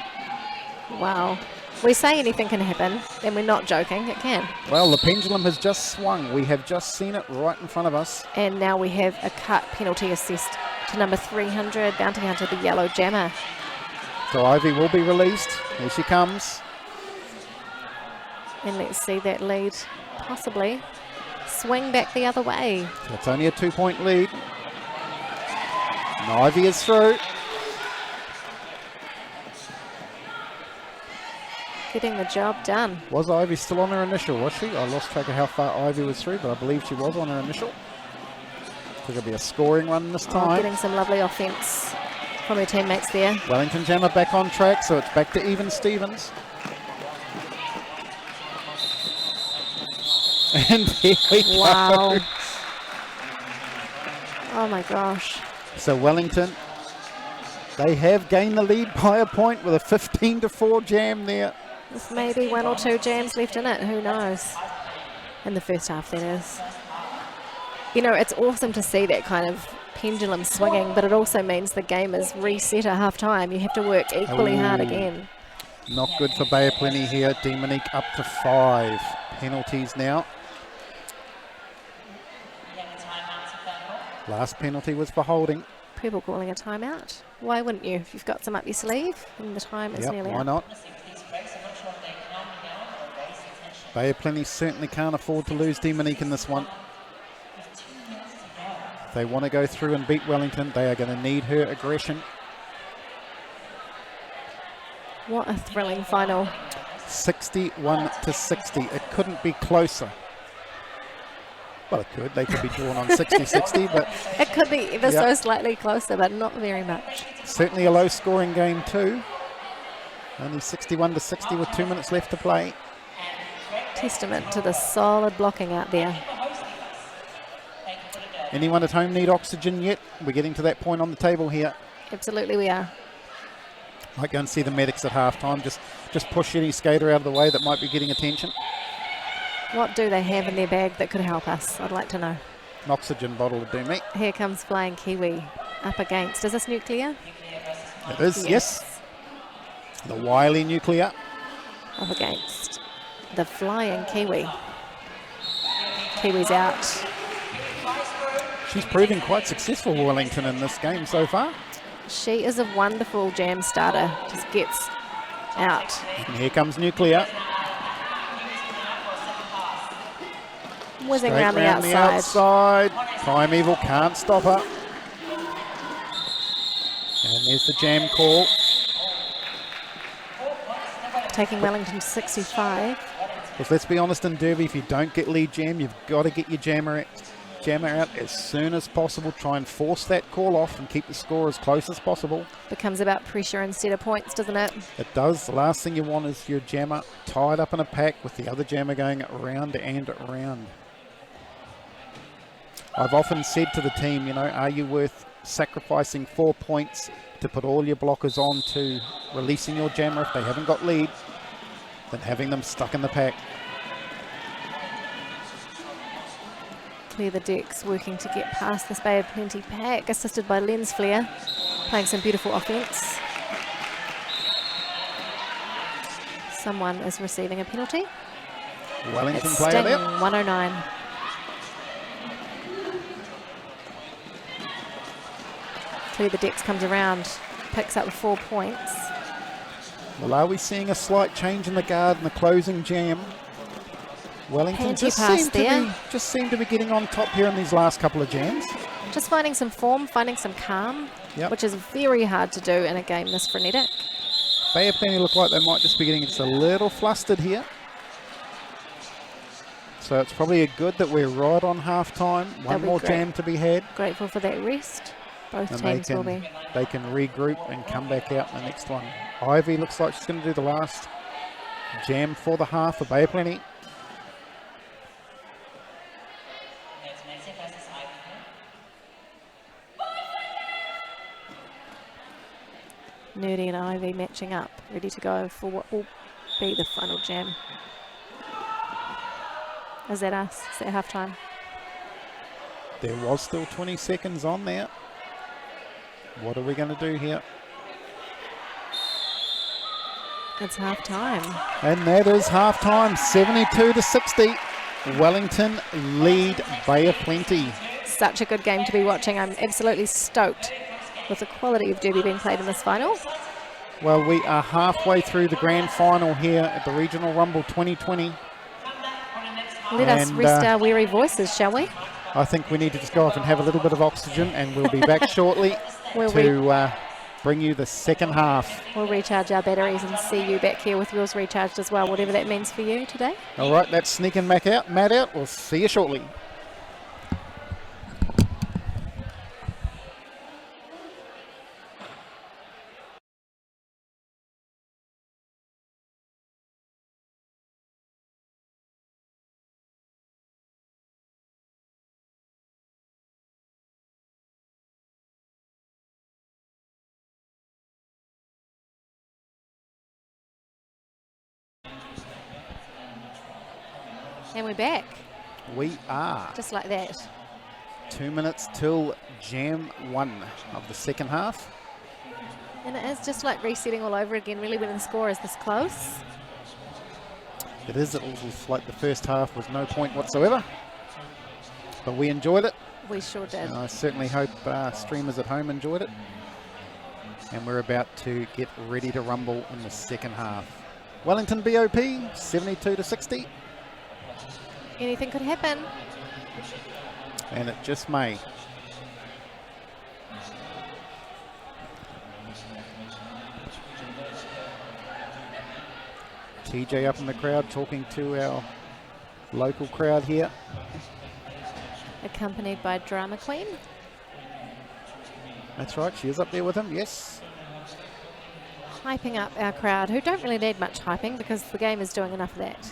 Wow. We say anything can happen, and we're not joking. It can. Well, the pendulum has just swung. We have just seen it right in front of us. And now we have a cut penalty assessed to number 300, Bounty Hunter, the yellow jammer. So Ivy will be released. Here she comes. And let's see that lead possibly swing back the other way. It's only a 2-point lead. And Ivy is through. Getting the job done. Was Ivy still on her initial, was she? I lost track of how far Ivy was through, but I believe she was on her initial. So it'll be a scoring run this time. Getting some lovely offence from her teammates there. Wellington jammer back on track, so it's back to even Stevens. And here we Wow. go. Oh my gosh. So Wellington, they have gained the lead by a point with a 15-4 jam there. There's maybe 1 or 2 jams left in it, who knows? In the first half, that is. You know, it's awesome to see that kind of pendulum swinging, but it also means the game is reset at half time. You have to work equally hard again. Not good for Bay of Plenty here. Demonique up to 5 penalties now. Last penalty was for holding. People calling a timeout. Why wouldn't you? If you've got some up your sleeve and the time is nearly why up. not? Bay of Plenty certainly can't afford to lose Demonique in this one. If they want to go through and beat Wellington, they are going to need her aggression. What a thrilling final. 61-60. It couldn't be closer. Well, it could. They could be drawn on 60-60, but It could be ever so slightly closer, but not very much. certainly a low-scoring game too. Only 61-60 with 2 minutes left to play. Testament to the solid blocking out there. Anyone at home need oxygen yet? We're getting to that point on the table here. Absolutely we are. Might go and see the medics at halftime. Just push any skater out of the way that might be getting attention. What do they have in their bag that could help us? I'd like to know. An oxygen bottle would do me. Here comes Flying Kiwi up against. Is this nuclear? It is, yes. The wily nuclear. Up against the Flying Kiwi. Kiwi's out. She's proving quite successful, Wellington, in this game so far. She is a wonderful jam starter. Just gets out. And here comes nuclear. Whizzing Straight around the round outside. Primeval can't stop her. And there's the jam call. Taking Wellington to 65. Because let's be honest, in Derby, if you don't get lead jam, you've got to get your jammer out as soon as possible. Try and force that call off and keep the score as close as possible. Becomes about pressure instead of points, doesn't it? It does. The last thing you want is your jammer tied up in a pack with the other jammer going round and around. I've often said to the team, you know, are you worth sacrificing 4 points to put all your blockers on to releasing your jammer if they haven't got lead, than having them stuck in the pack? Clear the decks, working to get past this Bay of Plenty pack, assisted by Lens Flare, playing some beautiful offence. Someone is receiving a penalty. Wellington It's player Sting, there. 109. Clear the decks comes around, picks up 4 points. Well, are we seeing a slight change in the guard and the closing jam? Wellington Panty just pass seem to be getting on top here in these last couple of jams. Just finding some form, finding some calm, Yep. which is very hard to do in a game this frenetic. Bay of Plenty look like they might just be getting just a little flustered here. So it's probably good that we're right on half time. One That'll be more great. jam to be had. Grateful for that rest. Both And teams will be. they can regroup and come back out in the next one. Ivy looks like she's going to do the last jam for the half for Bay of Plenty. That's Nancy versus Ivy. Nerdy and Ivy matching up, ready to go for what will be the final jam. Is that us? Is that half time? There was still 20 seconds on there. What are we going to do here? It's half time. And that is half time, 72-60. Wellington lead Bay of Plenty. Such a good game to be watching. I'm absolutely stoked with the quality of derby being played in this final. Well, we are halfway through the grand final here at the Regional Rumble 2020. Let us And, rest our weary voices, shall we? I think we need to just go off and have a little bit of oxygen, and we'll be back shortly We'll to bring you the second half. We'll recharge our batteries and see you back here with yours recharged as well, whatever that means for you today. All right, that's sneaking Matt out. We'll see you shortly. And we're back, We are just like that. 2 minutes till jam 1 of the second half. And it is just like resetting all over again, really, when the score is this close. It is. It was like the first half was no point whatsoever, but we enjoyed it. We sure did. And I certainly hope streamers at home enjoyed it. And we're about to get ready to rumble in the second half. Wellington BOP 72-60, Anything could happen. and it just may. TJ up in the crowd talking to our local crowd here. Accompanied by Drama Queen. That's right, she is up there with him, yes. Hyping up our crowd, who don't really need much hyping because the game is doing enough of that.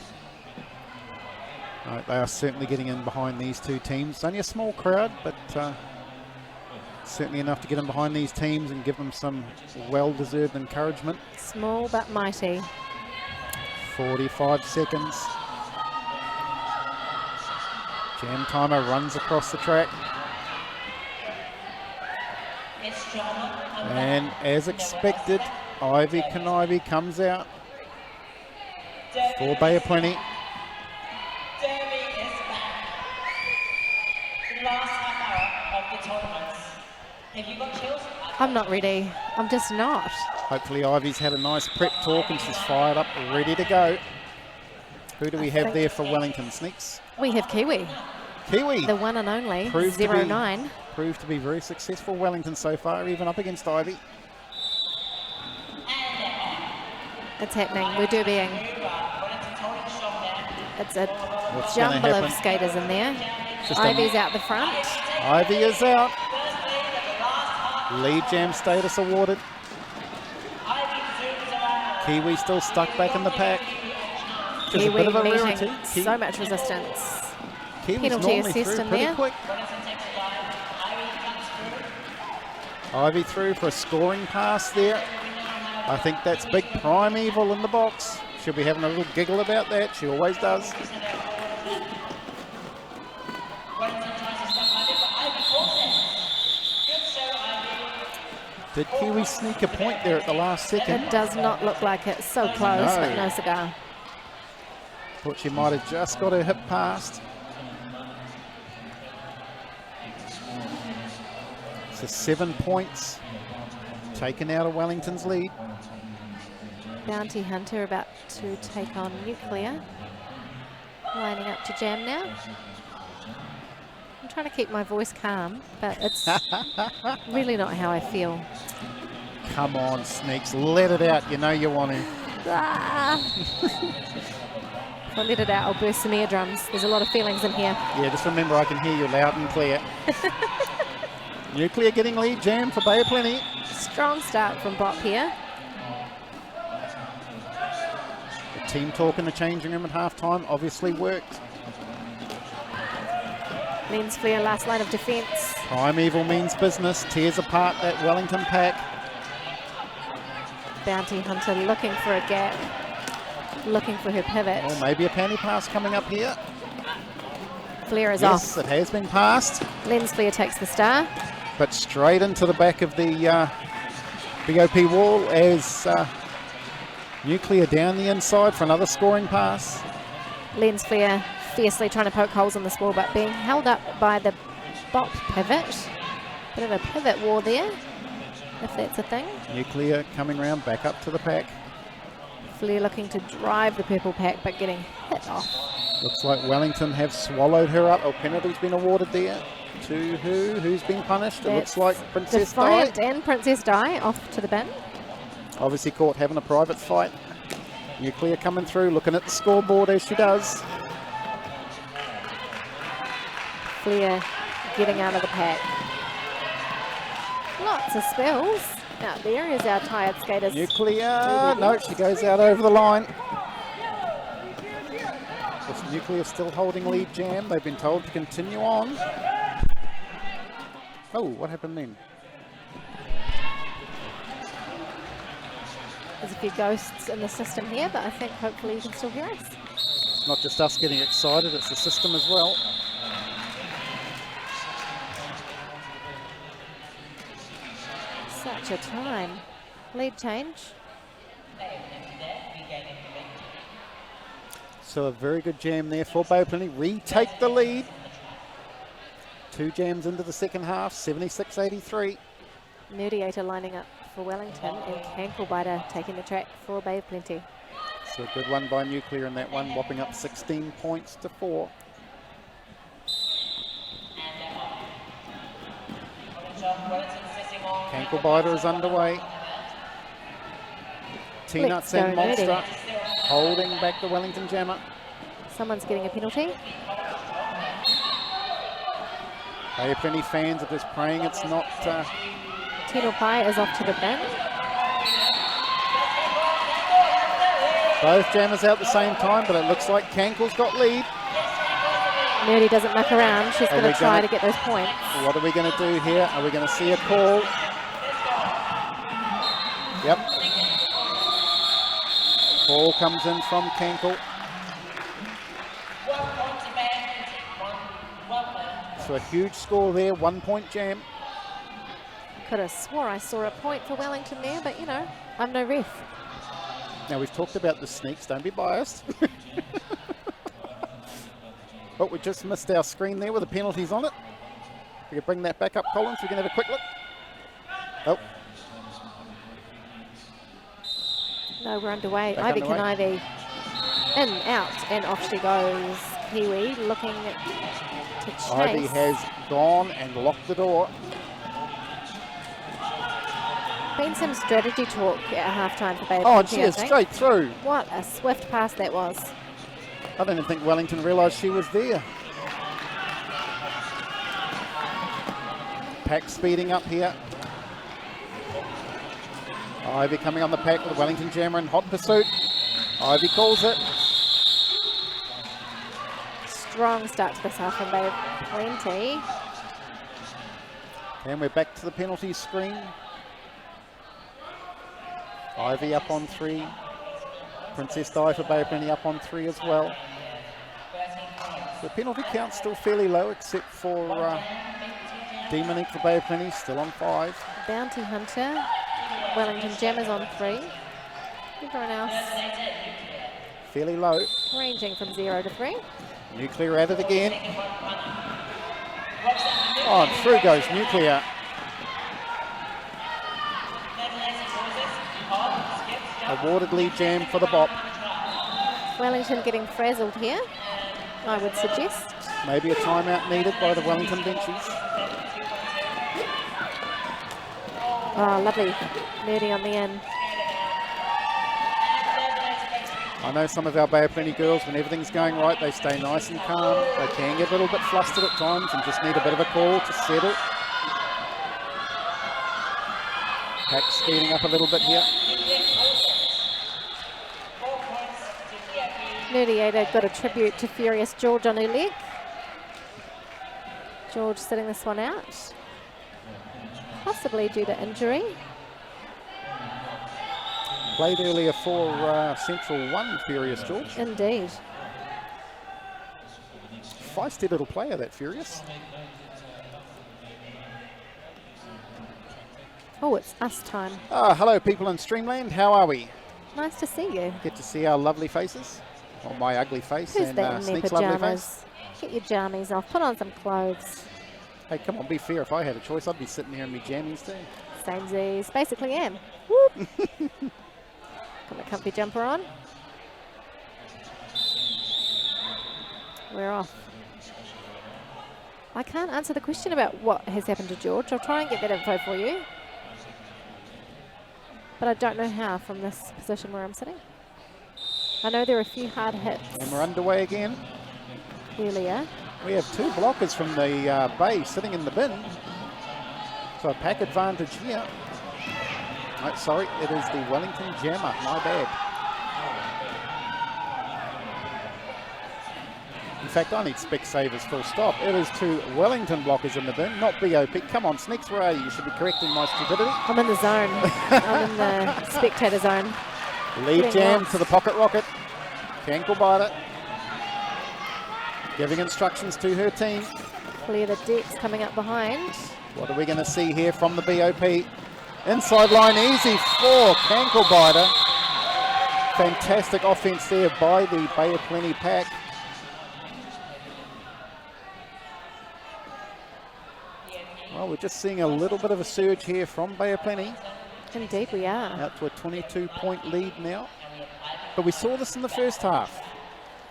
They are certainly getting in behind these two teams. It's only a small crowd, but certainly enough to get in behind these teams and give them some well-deserved encouragement. Small but mighty. 45 seconds. Jam timer runs across the track. It's drama. And as expected, Ivy Canivy comes out for Bay of Plenty. Derby is back. The last half hour of the tournament. Have you got chills? I'm not ready. I'm just not. Hopefully Ivy's had a nice prep talk and she's fired up, ready to go. Who do we have there for Wellington, Sneaks? We have Kiwi, Kiwi. the one and only, Proved to be- 0-9. Proved to be very successful Wellington so far, even up against Ivy. It's happening. We're derbying. It's a What's gonna jumble of happen? skaters in there. Just a- Ivy's out the front. Ivy is out. Lead jam status awarded. Kiwi still stuck back in the pack. Which is a Kiwi bit of a meeting rarity. so much resistance. Kiwis Penalty normally assessed through in pretty there. quick. Wellington takes the line. Ivy comes through. Ivy through for a scoring pass there. I think that's big Primeval in the box. She'll be having a little giggle about that. She always does. Wellington tries to stop Ivy, but Ivy calls it. Good serve, Ivy. Did Kiwi sneak a point there at the last second? It does not look like it. So close, but no cigar. Thought she might have just got her hip past. So 7 points taken out of Wellington's lead. Bounty Hunter about to take on Nuclear. Lining up to jam now. I'm trying to keep my voice calm, but it's really not how I feel. Come on, Sneaks, let it out. You know you want to. Ah. If I let it out, I'll burst some eardrums. There's a lot of feelings in here. Yeah, just remember I can hear you loud and clear. Nuclear getting lead jam for Bay of Plenty. Strong start from Bop here. The team talk in the changing room at half-time obviously worked. Lens Flare, last line of defence. Primeval means business, tears apart that Wellington pack. Bounty Hunter looking for a gap, looking for her pivot. Or maybe a panty pass coming up here. Flare is Yes, off. it has been passed, Lens Flare takes the star. but straight into the back of the BOP wall as Nuclear down the inside for another scoring pass. Lens Flare fiercely trying to poke holes in this wall, but being held up by the Bop pivot. Bit of a pivot war there, if that's a thing. Nuclear coming round back up to the pack. Flare looking to drive the purple pack, but getting hit off. Looks like Wellington have swallowed her up. A penalty's been awarded there. To who? Who's been punished? It looks like Princess Di. Defiant and Princess Di off to the bin. Obviously caught having a private fight. Nuclear coming through, looking at the scoreboard as she does. Flare getting out of the pack. Lots of spills. Now there is our tired skaters. Nuclear, no, she goes out over the line. This Nuclear still holding lead jam. They've been told to continue on. Oh, what happened then? There's a few ghosts in the system here, but I think hopefully you can still hear us. It's not just us getting excited, it's the system as well. Such a time. Lead change. So a very good jam there for Bay of Plenty. Retake the lead. 2 jams into the second half, 76-83. Mediator lining up for Wellington and Canklebiter taking the track for Bay of Plenty. So a good one by Nuclear in that one, whopping up 16 points to 4. Canklebiter is underway. T-Nuts and go, Moody. Monster holding back the Wellington jammer. Someone's getting a penalty. Bay of Plenty fans are just praying it's not... Tino Pai is off to the bin. both jammers out at the same time, but it looks like Cankle's got lead. Nerdy doesn't muck around. She's going to try to get those points. What are we going to do here? Are we going to see a call? Yep. Ball comes in from Cankle. So a huge score there, 1 point jam. Could have swore I saw a point for Wellington there, but you know, I'm no ref. Now we've talked about the sneaks, don't be biased. But we just missed our screen there with the penalties on it. We can bring that back up, Collins. We can have a quick look. Oh. No, we're underway. Back Ivy underway. Kanivi in, out, and off she goes. Kiwi looking to chase. Ivy has gone and locked the door. Been some strategy talk at halftime for Bay of Oh, and Plenty, she I is think. straight through. What a swift pass that was. I don't even think Wellington realised she was there. Pack speeding up here. Ivy coming on the pack with Wellington jammer in hot pursuit. Ivy calls it. strong start to this half from Bay of Plenty. And we're back to the penalty screen. Ivy up on 3. Princess Di for Bay of Plenty up on 3 as well. The penalty count's still fairly low, except for Demonique for Bay of Plenty, still on 5. Bounty Hunter, Wellington Jammers on 3. Everyone else Fairly low. ranging from 0 to 3. Nuclear at it again. Oh, and through goes Nuclear. Awarded lead jam for the bop. Wellington getting frazzled here, I would suggest. Maybe a timeout needed by the Wellington benches. Oh, lovely. Nerdy on the end. I know some of our Bay of Plenty girls, when everything's going right, they stay nice and calm. They can get a little bit flustered at times and just need a bit of a call to settle. Pack speeding up a little bit here. Nerdiator got a tribute to Furious George on her leg. George sitting this one out, possibly due to injury. Played earlier for Central 1, Furious George. Indeed. Feisty little player, that Furious. Oh, it's us time. Hello people in Streamland, how are we? Nice to see you. Get to see our lovely faces. Or my ugly face Who's and that in their Sneak's lovely pyjamas? face. Get your jammies off. Put on some clothes. Hey, come on, be fair. If I had a choice, I'd be sitting here in my jammies too. Samesies. Basically am. Whoop. Got my comfy jumper on. We're off. I can't answer the question about what has happened to George. I'll try and get that info for you. But I don't know how from this position where I'm sitting. I know there are a few hard hits And we're underway again. earlier. We have 2 blockers from the Bay sitting in the bin. So a pack advantage here. Oh, sorry, it is the Wellington Jammer, my bad. In fact, I need spec savers full stop. It is 2 Wellington blockers in the bin, not BOP. Come on, Sneaks, where are you? You should be correcting my stupidity. I'm in the zone. I'm in the spectator zone. Lead Getting jam lost. to the pocket rocket. Cankle biter. Giving instructions to her team. Clear the decks coming up behind. What are we going to see here from the BOP? Inside line easy for Cankle biter. Fantastic offense there by the Bay of Plenty pack. Well, we're just seeing a little bit of a surge here from Bay of Plenty. Indeed we are. Out to a 22-point lead now. But we saw this in the first half.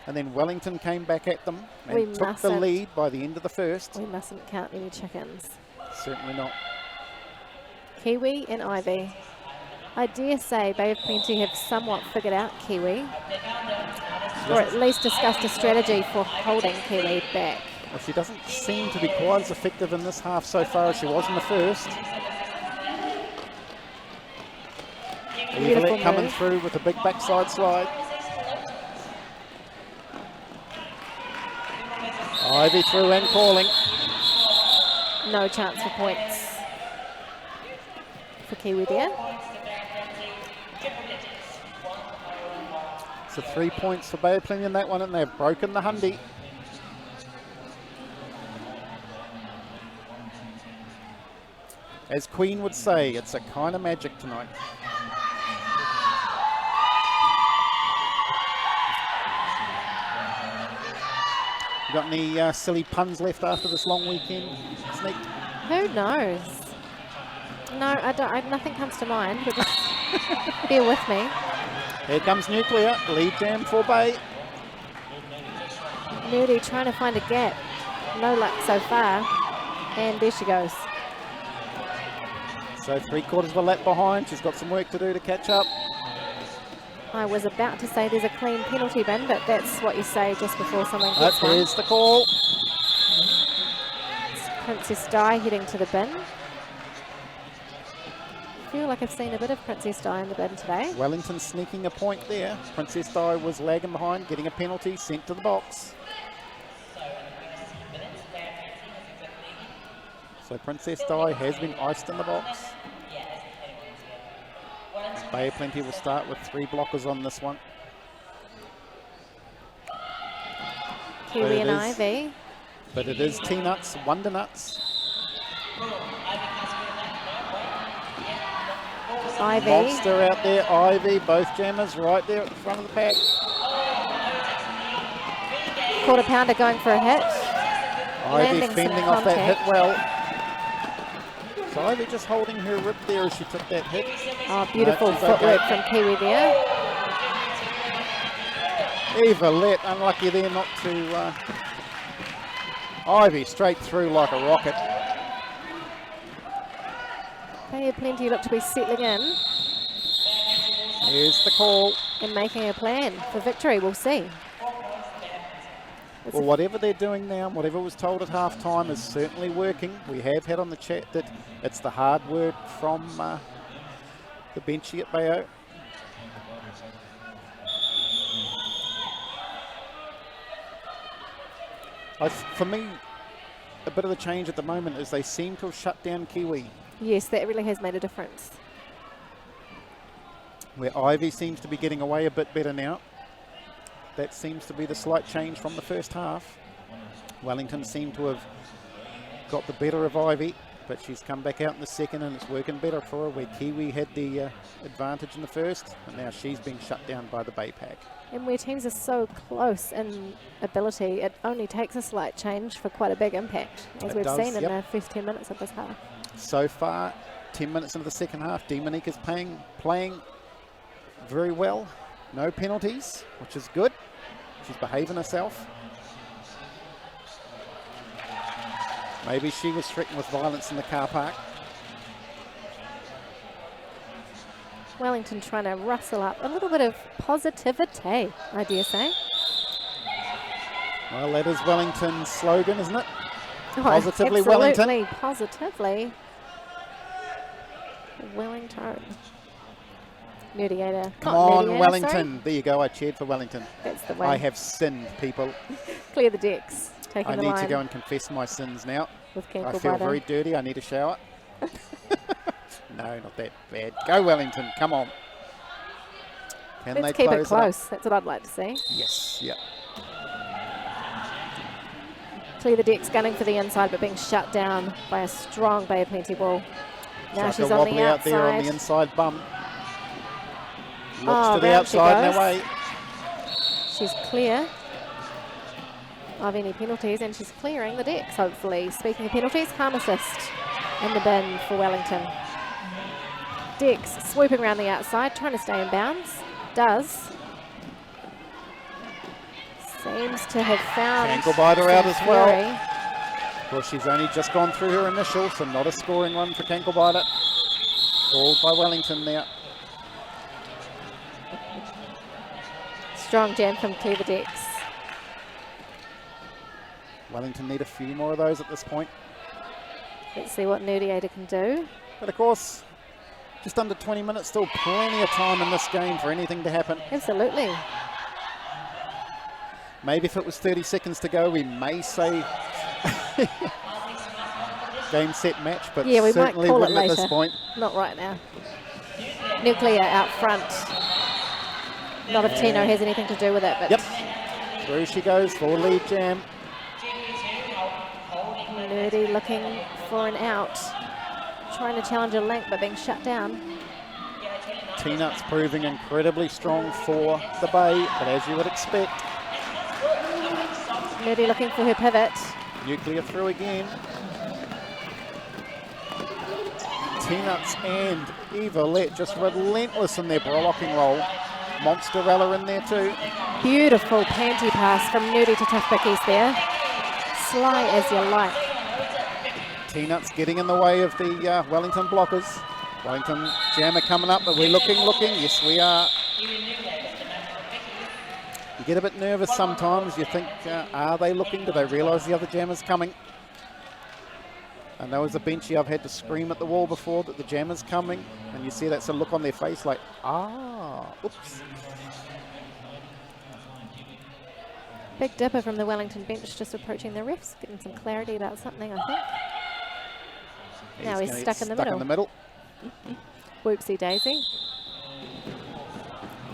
And then Wellington came back at them We and took the mustn't. lead by the end of the first. We mustn't count any chickens. Certainly not. Kiwi and Ivy. I dare say Bay of Plenty have somewhat figured out Kiwi, or at least discussed a strategy for holding Kiwi back. Well, she doesn't seem to be quite as effective in this half so far as she was in the first. Beautiful Evelyn coming move. through with a big backside slide. Ivy through and calling. No chance for points for Kiwi there. So 3 points for Bay of Plenty in that one, and they've broken the hundy. As Queen would say, it's a kind of magic tonight. You got any silly puns left after this long weekend, Sneak? Who knows? No, I don't. Nothing comes to mind. But just bear with me. Here comes Nuclear, lead jam for Bay. Nerdy trying to find a gap. No luck so far. And there she goes. So 3/4 of a lap behind. She's got some work to do to catch up. I was about to say there's a clean penalty bin, but that's what you say just before someone gets one. Here's the call. It's Princess Di heading to the bin. I feel like I've seen a bit of Princess Di in the bin today. Wellington sneaking a point there. Princess Di was lagging behind, getting a penalty, sent to the box. So Princess Di has been iced in the box. Bay of Plenty will start with 3 blockers on this one. Kiwi and Ivy. But it is T-Nuts, Wonder Nuts. Ivy. Monster out there, Ivy, both jammers right there at the front of the pack. Quarter pounder going for a hit. Ivy Landing fending some off that hit contact. well. So Ivy just holding her rib there as she took that hit. Oh, beautiful she's footwork okay. from Kiwi there. Eva Lett, unlucky there not to... Ivy straight through like a rocket. Bay of Plenty look to be settling in Here's the call. and making a plan for victory. We'll see. Well, whatever they're doing now, whatever was told at half-time is certainly working. We have had on the chat that it's the hard word from the benchy at Bayo. For me, a bit of the change at the moment is they seem to have shut down Kiwi, Yes, that really has made a difference. where Ivy seems to be getting away a bit better now. That seems to be the slight change from the first half. Wellington seemed to have got the better of Ivy, but she's come back out in the second and it's working better for her, where Kiwi had the advantage in the first, and now she's being shut down by the Bay pack. And where teams are so close in ability, it only takes a slight change for quite a big impact, as It we've does, seen in yep. the first 10 minutes of this half. So far, 10 minutes into the second half, Demonique is playing very well. No penalties, which is good. She's behaving herself. Maybe she was stricken with violence in the car park. Wellington trying to rustle up a little bit of positivity, I dare say. Well, that is Wellington's slogan, isn't it? Oh, Positively absolutely, Wellington. positively Wellington. Mediator. Come Not on, mediator, Wellington. sorry. There you go. I cheered for Wellington. That's the way. I have sinned, people. Clear the decks. Taking I the need line to go and confess my sins now. with I Cankle feel Butter. very dirty. I need a shower. No, not that bad. Go, Wellington. Come on. Can Let's they keep it up? close. That's what I'd like to see. Yes, yeah. Clear the decks, gunning for the inside, but being shut down by a strong Bay of Plenty ball. Now Like she's a on wobbly the out there on the outside. inside bum. Looks Oh, to the round she outside and goes. away. She's clear of any penalties, and she's clearing the decks, hopefully. Speaking of penalties, harm assist in the bin for Wellington. Dex swooping around the outside, trying to stay in bounds. Does. Seems to have found Ankle biter out some as well. fury. Well, she's only just gone through her initial, so not a scoring run for Kankelbiter. Called by Wellington now. Strong jam from Cleaver Dex. Wellington need a few more of those at this point. Let's see what Nudiator can do. But of course, just under 20 minutes, still plenty of time in this game for anything to happen. Absolutely. Maybe if it was 30 seconds to go, we may say game, set, match, but Yeah, we might certainly call it wouldn't at later. this point. Not right now. Nuclear out front. Not if Tino has anything to do with it, but Yep. Through she goes for lead jam. Nerdy looking for an out. Trying to challenge a link, but being shut down. T-Nuts proving incredibly strong for the Bay, but as you would expect, Nerdy looking for her pivot. Nuclear through again. T-Nuts and Eva Lett just relentless in their blocking roll. Monsterella in there too. Beautiful panty pass from Nerdy to Tough Bickies there. Sly as you like. T-Nuts getting in the way of the Wellington blockers. Wellington jammer coming up, but we're looking. Yes, we are. You get a bit nervous sometimes. You think, are they looking? Do they realise the other jammer's coming? And there was a benchy I've had to scream at the wall before that the jammer's coming, and you see that sort of look on their face like, oops. Big dipper from the Wellington bench, just approaching the refs, getting some clarity about something, I think. Now he's gonna stuck get in the middle. Whoopsie daisy.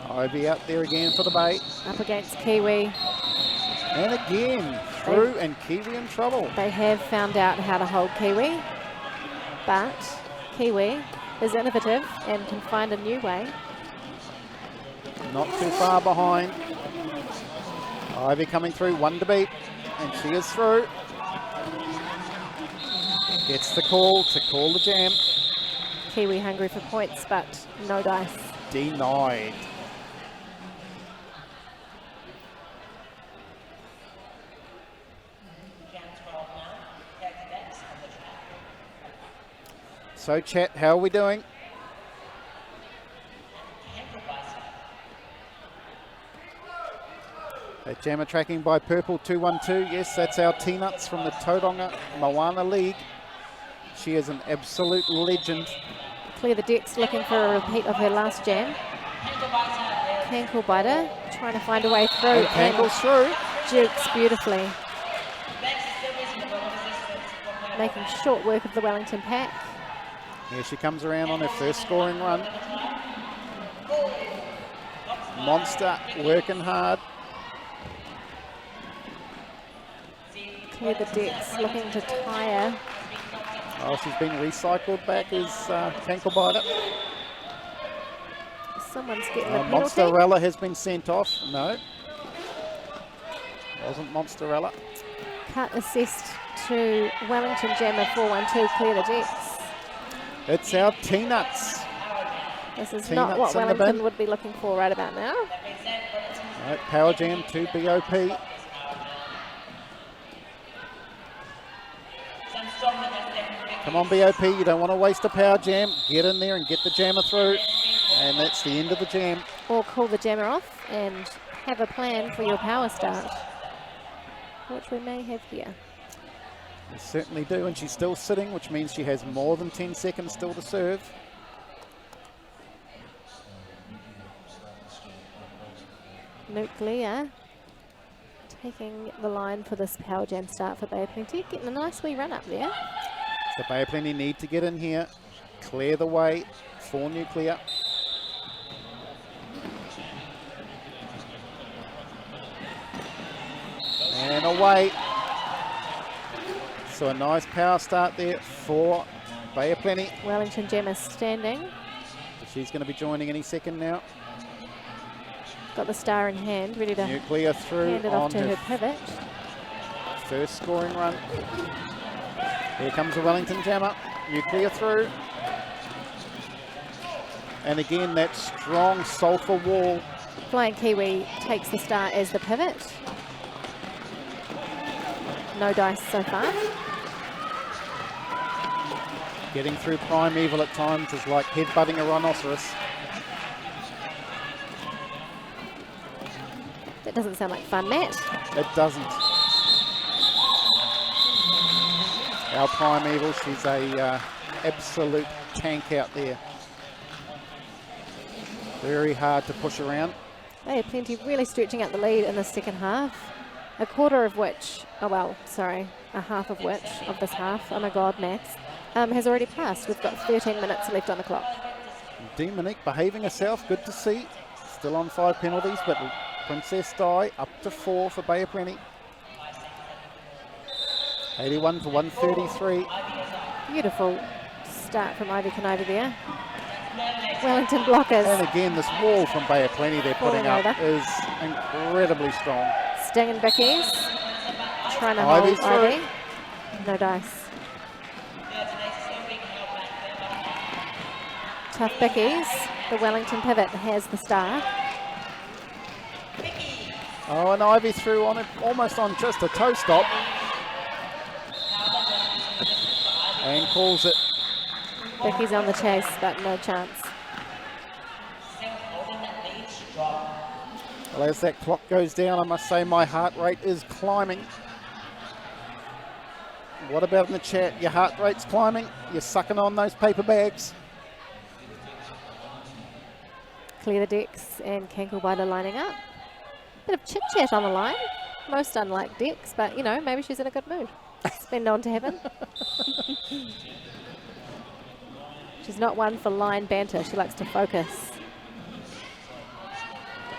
Ivy out there again for the bait. Up against Kiwi. And again, through and Kiwi in trouble. They have found out how to hold Kiwi, but Kiwi is innovative and can find a new way. Not too far behind. Ivy coming through, one to beat, and she is through. Gets the call to call the jam. Kiwi hungry for points, but no dice. Denied. So chat, how are we doing? That jammer tracking by Purple 212. Yes, that's our T-Nuts from the Tauranga Moana League. She is an absolute legend. Clear the decks, looking for a repeat of her last jam. Cankle Biter trying to find a way through. And Cankle's through. Jukes beautifully. Making short work of the Wellington pack. Here she comes around on her first scoring run. Monster working hard. Clear the decks, looking to tire. Oh, she's been recycled back as Canklebiter. Someone's getting a penalty. Monsterella has been sent off. No. Wasn't Monsterella. Cut assist to Wellington Jammer 412, clear the decks. It's our T-Nuts. This is T-Nuts not what in the Wellington bin. would be looking for right about now. Right, Power Jam to BOP. Come on, BOP, you don't want to waste a Power Jam. Get in there and get the jammer through. And that's the end of the jam. Or call the jammer off and have a plan for your power start, which we may have here. We certainly do, and she's still sitting, which means she has more than 10 seconds still to serve. Nuclear taking the line for this power jam start for Bay of Plenty, getting a nice wee run up there. So Bay of Plenty need to get in here, clear the way for Nuclear. And away. So a nice power start there for Bay of Plenty. Wellington Gemma standing. She's going to be joining any second now. Got the star in hand, ready to Nuclear through hand it off on to her pivot. first scoring run. Here comes the Wellington Jammer. Nuclear through. And again, that strong sulphur wall. Flying Kiwi takes the star as the pivot. No dice so far. Getting through Primeval at times is like headbutting a rhinoceros. That doesn't sound like fun, Matt. It doesn't. Our Primeval, she's a absolute tank out there. Very hard to push around. They have Plenty really stretching out the lead in the second half. A quarter of which, oh well, sorry, a half of which, of this half, oh my god, maths, has already passed. We've got 13 minutes left on the clock. Monique behaving herself, good to see. Still on 5 penalties, but Princess Di up to 4 for Bay of Plenty. 81 for 133. Beautiful start from Ivy Canova there. Wellington blockers. And again, this wall from Bay of Plenty they're putting Falling up over. is incredibly strong. Sting and Vickies. Trying to Ivy's hold Ivy. No dice. Tough Vickies. The Wellington pivot has the star. Oh, and Ivy through on it, almost on just a toe stop. And calls it. Vickies on the chase, but no chance. Well, as that clock goes down, I must say my heart rate is climbing. What about in the chat? Your heart rate's climbing? You're sucking on those paper bags? Clear the decks and Canklebiter lining up. Bit of chit-chat on the line. Most unlike decks, but you know, maybe she's in a good mood. It's been known to happen. She's not one for line banter. She likes to focus.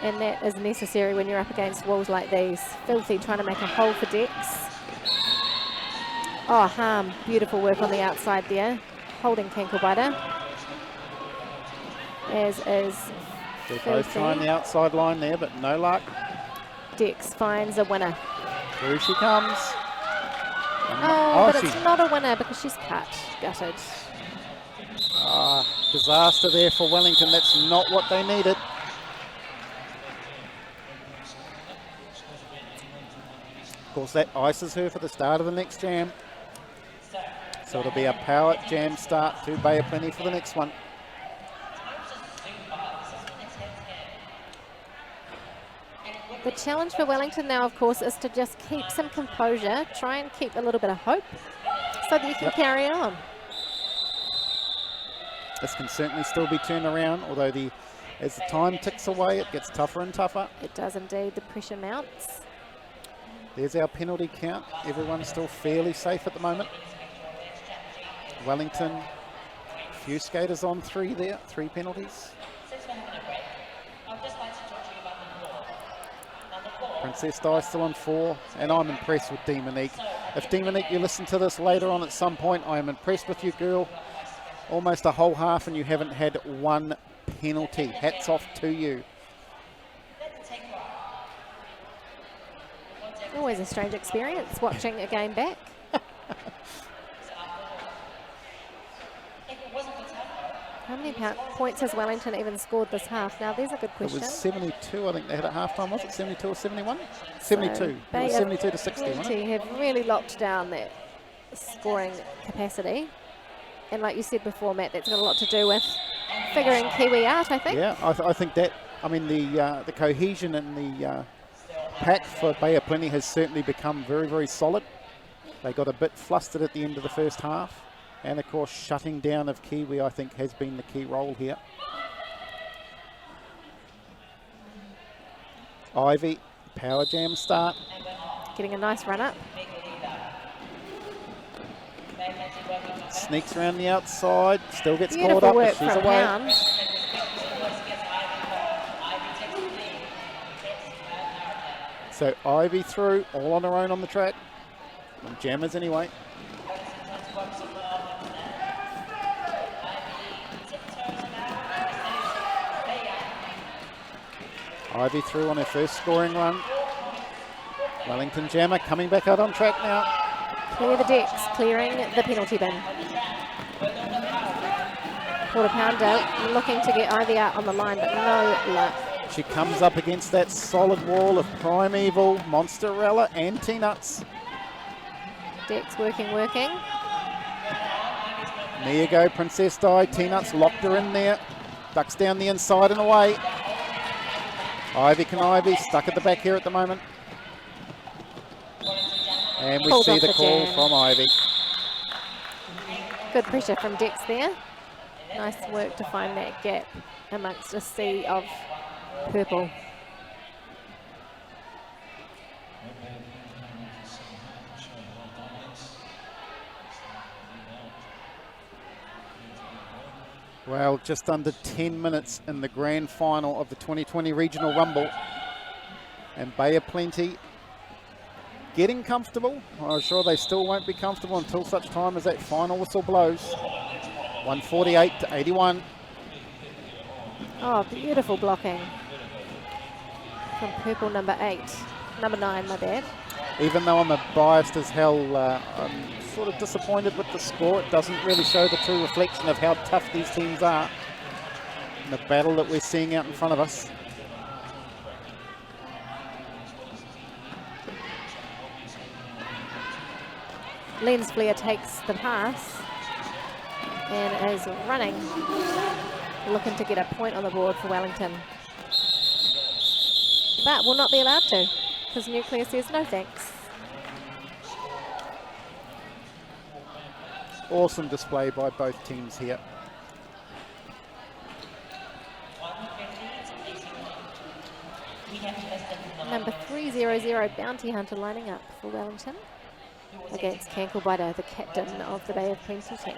And that is necessary when you're up against walls like these. Filthy trying to make a hole for Dex. Oh, Harm. Beautiful work on the outside there. Holding Kanklebiter. As is They're both trying the outside line there, but no luck. Dex finds a winner. Through she comes. Oh, but it's not a winner because she's gutted. Disaster there for Wellington. That's not what they needed. Of course, that ices her for the start of the next jam. So it'll be a power jam start to Bay of Plenty for the next one. The challenge for Wellington now, of course, is to just keep some composure, try and keep a little bit of hope so that you can carry it on. This can certainly still be turned around, although as the time ticks away, it gets tougher and tougher. It does indeed. The pressure mounts. There's our penalty count. Everyone's still fairly safe at the moment. Wellington, a few skaters on 3 there, 3 penalties. Princess Di still on 4, and I'm impressed with Demonique. If Demonique, you listen to this later on at some point, I am impressed with you, girl. Almost a whole half and you haven't had 1 penalty. Hats off to you. Always a strange experience watching a game back. How many points has Wellington even scored this half? Now, there's a good question. It was 72, I think they had at halftime. Was it 72 or 71? 72. So It was 72 to 60, wasn't it? have really locked down that scoring capacity. And like you said before, Matt, that's got a lot to do with figuring Kiwi out, I think. Yeah, I think that, I mean, the cohesion in the pack for Bay of Plenty has certainly become very, very solid. They got a bit flustered at the end of the first half. And of course, shutting down of Kiwi, I think, has been the key role here. Ivy, power jam start. Getting a nice run up. Sneaks around the outside, still gets Beautiful caught up, work but she's from away. Pound. So Ivy through, all on her own on the track. On jammers anyway. Ivy through on her first scoring run. Wellington jammer coming back out on track now. Clear the decks, clearing the penalty bin. Quarter pounder looking to get Ivy out on the line, but no luck. She comes up against that solid wall of Primeval, Monsterella and T-Nuts. Decks working. There you go, Princess Di. T-Nuts locked her in there. Ducks down the inside and away. Ivy can Ivy, stuck at the back here at the moment. And we see the call from Ivy. Good pressure from Dex there. Nice work to find that gap amongst a sea of purple. Well, just under 10 minutes in the grand final of the 2020 Regional Rumble. And Bay of Plenty getting comfortable. I'm sure they still won't be comfortable until such time as that final whistle blows. 148 to 81. Oh, beautiful blocking from purple number 9, my bad. Even though I'm biased as hell, I'm sort of disappointed with the score. It doesn't really show the true reflection of how tough these teams are in the battle that we're seeing out in front of us. Lensflare takes the pass and is running, looking to get a point on the board for Wellington. But will not be allowed to, because Nuclear says no thanks. Awesome display by both teams here. Number 300, Bounty Hunter, lining up for Wellington against Kanklebiter, the captain of the Bay of Plenty team.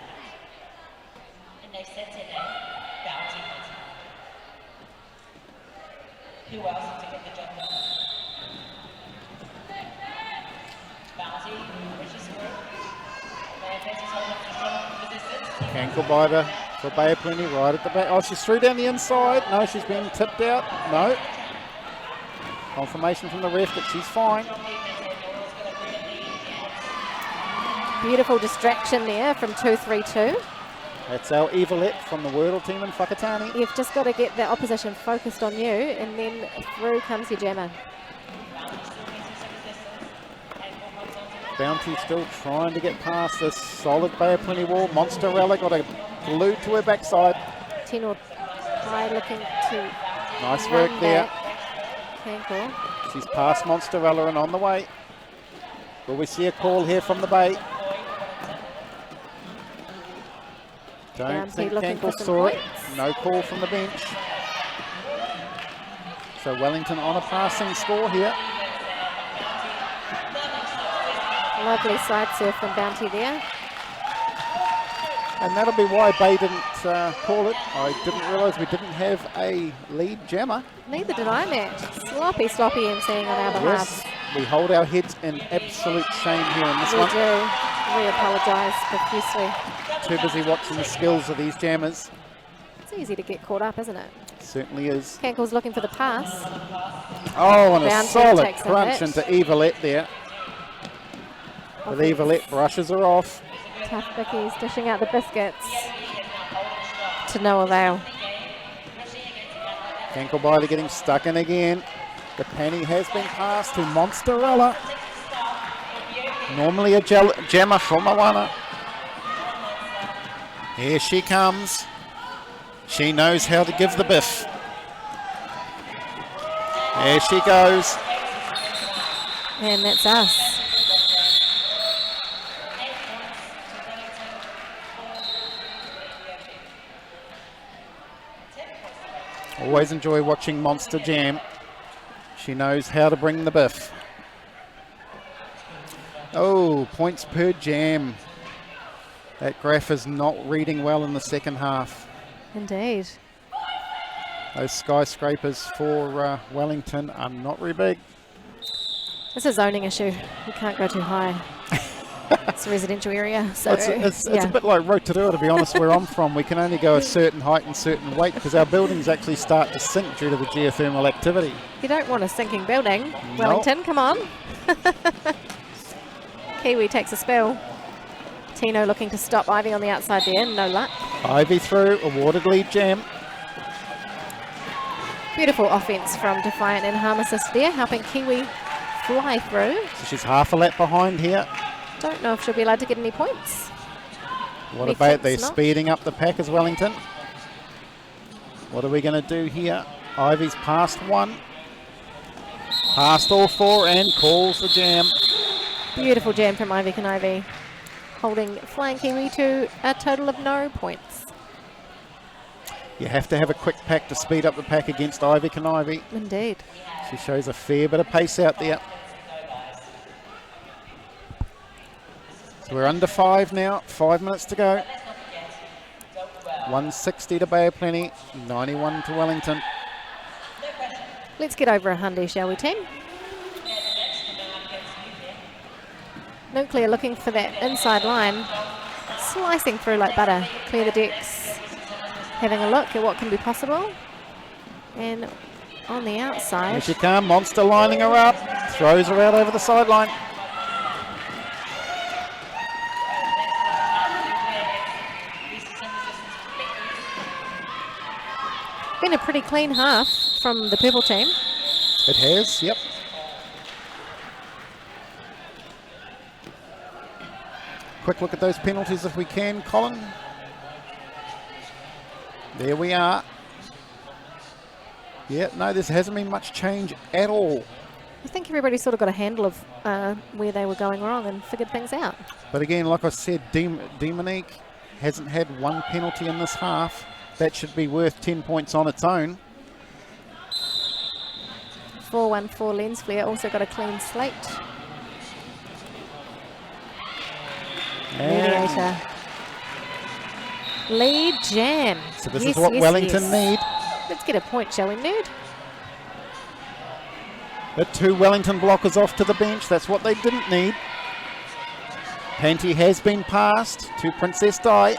And they've said to them, Bounty Hunter. Who else to get the job done? Bounty, Richard Squirrel. Ankle biter for Bay of Plenty right at the back. Oh, she's through down the inside. No, she's been tipped out. No. Confirmation from the ref that she's fine. Beautiful distraction there from 2-3-2. That's our Evelette from the Wordle team in Whakatane. You've just got to get the opposition focused on you, and then through comes your jammer. Bounty still trying to get past this solid Bay of Plenty wall. Monsterella got a glued to her backside. Tino high looking to Nice work there. Cankle. She's past Monsterella and on the way. Will we see a call here from the Bay? Don't Bounty think looking Cankle for some saw it. points. No call from the bench. So Wellington on a passing score here. Lovely side surf from Bounty there. And that'll be why Bay didn't call it. I didn't realise we didn't have a lead jammer. Neither did I, Matt. Sloppy emceeing on our behalf. Yes, we hold our heads in absolute shame here in this We one. do. We apologise profusely. Too busy watching the skills of these jammers. It's easy to get caught up, isn't it? Certainly is. Cankle's looking for the pass. Oh, and a Bounty solid takes a crunch hit. into Evelette there. But Evelette brushes her off. Tough Vicky's dishing out the biscuits. To no avail. Ankle-biter getting stuck in again. The penny has been passed to Monsterella. Normally a jammer from Moana. Here she comes. She knows how to give the biff. There she goes. And that's us. Always enjoy watching Monster jam. She knows how to bring the biff. Oh, points per jam. That graph is not reading well in the second half. Indeed. Those skyscrapers for Wellington are not very big. It's a zoning issue. You can't go too high. It's a residential area, so It's a bit like Rotorua, to be honest, where I'm from. We can only go a certain height and certain weight because our buildings actually start to sink due to the geothermal activity. You don't want a sinking building. Wellington, come on. Kiwi takes a spill. Tino looking to stop Ivy on the outside there, no luck. Ivy through, awarded lead jam. Beautiful offence from Defiant and Harm Assist there, helping Kiwi fly through. So she's half a lap behind here. Don't know if she'll be allowed to get any points. What We about think they're not. speeding up the pack as Wellington? What are we going to do here? Ivy's past one. Past all four and calls the jam. Beautiful jam from Ivy Ivy, holding Flying Kiwi to a total of no points. You have to have a quick pack to speed up the pack against Ivy Ivy. Indeed. She shows a fair bit of pace out there. So we're under 5 now, 5 minutes to go. 160 to Bay of Plenty, 91 to Wellington. Let's get over a hundy, shall we, team? Nuclear looking for that inside line, slicing through like butter. Clear the decks, having a look at what can be possible. And on the Here outside, she comes, Monster lining her up, throws her out over the sideline. been a pretty clean half from the purple team. It has, yep. Quick look at those penalties if we can, Colin. There we are. Yeah, no, this hasn't been much change at all. I think everybody sort of got a handle of where they were going wrong and figured things out. But again, like I said, Demonique hasn't had one penalty in this half. That should be worth 10 points on its own. 4-1-4 lens flare, also got a clean slate. And Mediator. Lead jam. So this Yes, is what yes, Wellington yes. need. Let's get a point, shall we, Nerd? The 2 Wellington blockers off to the bench. That's what they didn't need. Panty has been passed to Princess Di.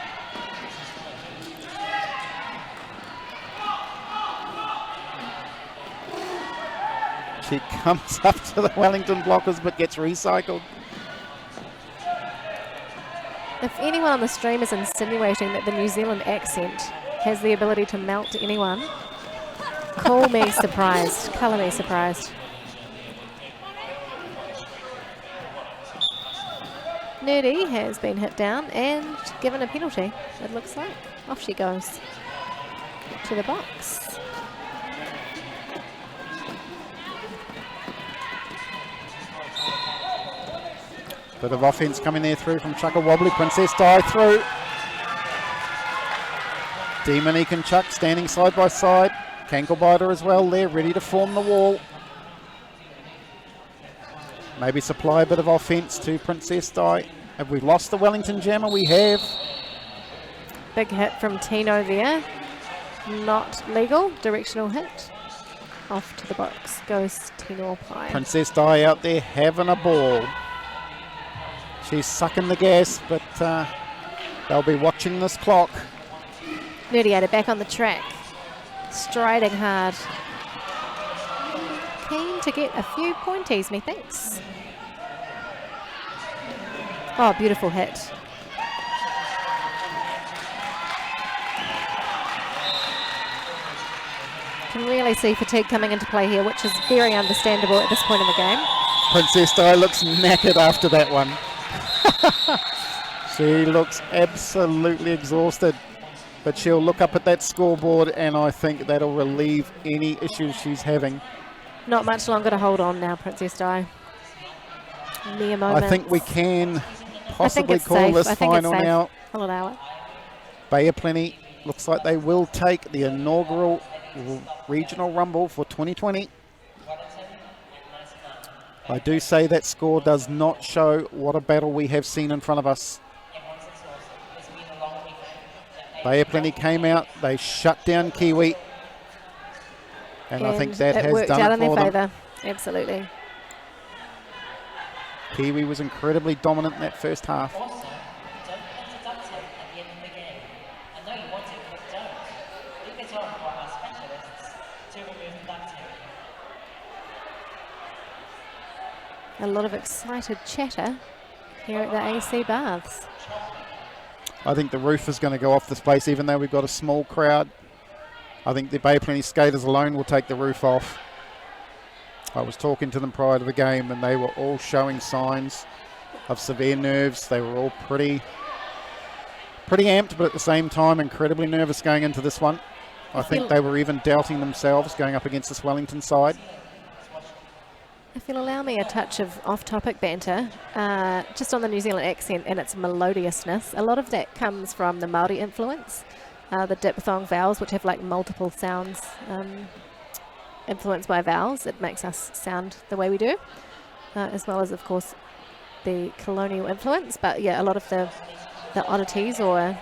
She comes up to the Wellington blockers but gets recycled. If anyone on the stream is insinuating that the New Zealand accent has the ability to melt anyone, call me surprised. Colour me surprised. Nerdy has been hit down and given a penalty, it looks like. Off she goes to the box. Bit of offense coming there through from Chuck Wobbly. Princess Di through. Demonique and Chuck standing side by side. Kanklebiter as well there, ready to form the wall. Maybe supply a bit of offense to Princess Di. Have we lost the Wellington jammer? We have. Big hit from Tino there. Not legal. Directional hit. Off to the box goes Tino Pie. Princess Di out there having a ball. She's sucking the gas, but they'll be watching this clock. Nerdiator back on the track. Striding hard. Keen to get a few pointies, methinks. Oh, beautiful hit. Can really see fatigue coming into play here, which is very understandable at this point in the game. Princess Di looks knackered after that one. She looks absolutely exhausted, but she'll look up at that scoreboard and I think that'll relieve any issues she's having. Not much longer to hold on now, Princess Di. Mere moments. I think we can possibly it's call safe. this I think it's final safe. now. I'll allow it. Bay of Plenty looks like they will take the inaugural regional rumble for 2020. I do say that score does not show what a battle we have seen in front of us. Bay of Plenty came out, they shut down Kiwi, and I think that has worked done out it in their for them. favour. Absolutely. Kiwi was incredibly dominant in that first half. Also, don't counterduct it at the end of the game. I know you want to, but don't. Leave it on for our specialists to remove the duct tape. A lot of excited chatter here at the AC Baths. I think the roof is going to go off this place, even though we've got a small crowd. I think the Bay of Plenty skaters alone will take the roof off. I was talking to them prior to the game and they were all showing signs of severe nerves. They were all pretty amped, but at the same time incredibly nervous going into this one. I think they were even doubting themselves going up against this Wellington side. If you'll allow me a touch of off-topic banter, just on the New Zealand accent and its melodiousness, a lot of that comes from the Māori influence, the diphthong vowels, which have like multiple sounds influenced by vowels. It makes us sound the way we do, as well as, of course, the colonial influence. But yeah, a lot of the oddities or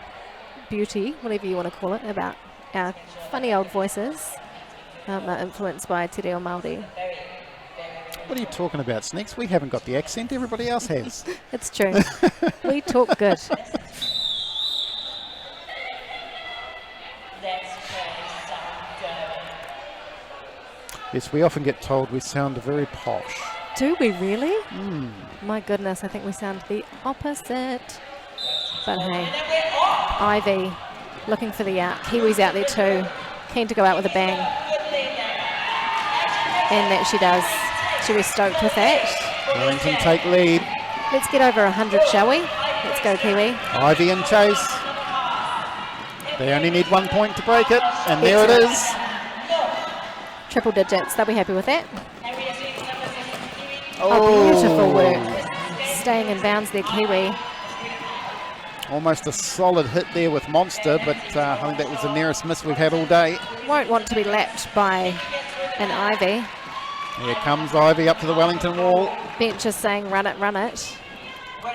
beauty, whatever you want to call it, about our funny old voices are influenced by Te Reo Māori. What are you talking about, Sneaks? We haven't got the accent, everybody else has. It's true. We talk good. Yes, we often get told we sound very posh. Do we really? My goodness, I think we sound the opposite. But hey, Ivy looking for the out. Kiwi's out there too. Keen to go out with a bang. And that she does. She'll be stoked with that. Wellington take lead. Let's get over 100, shall we? Let's go, Kiwi. Ivy and Chase. They only need 1 point to break it, and there it is. Triple digits. They'll be happy with that. Oh, beautiful work. Staying in bounds there, Kiwi. Almost a solid hit there with Monster, but I think that was the nearest miss we've had all day. Won't want to be lapped by an Ivy. Here comes Ivy up to the Wellington wall. Bench is saying run it,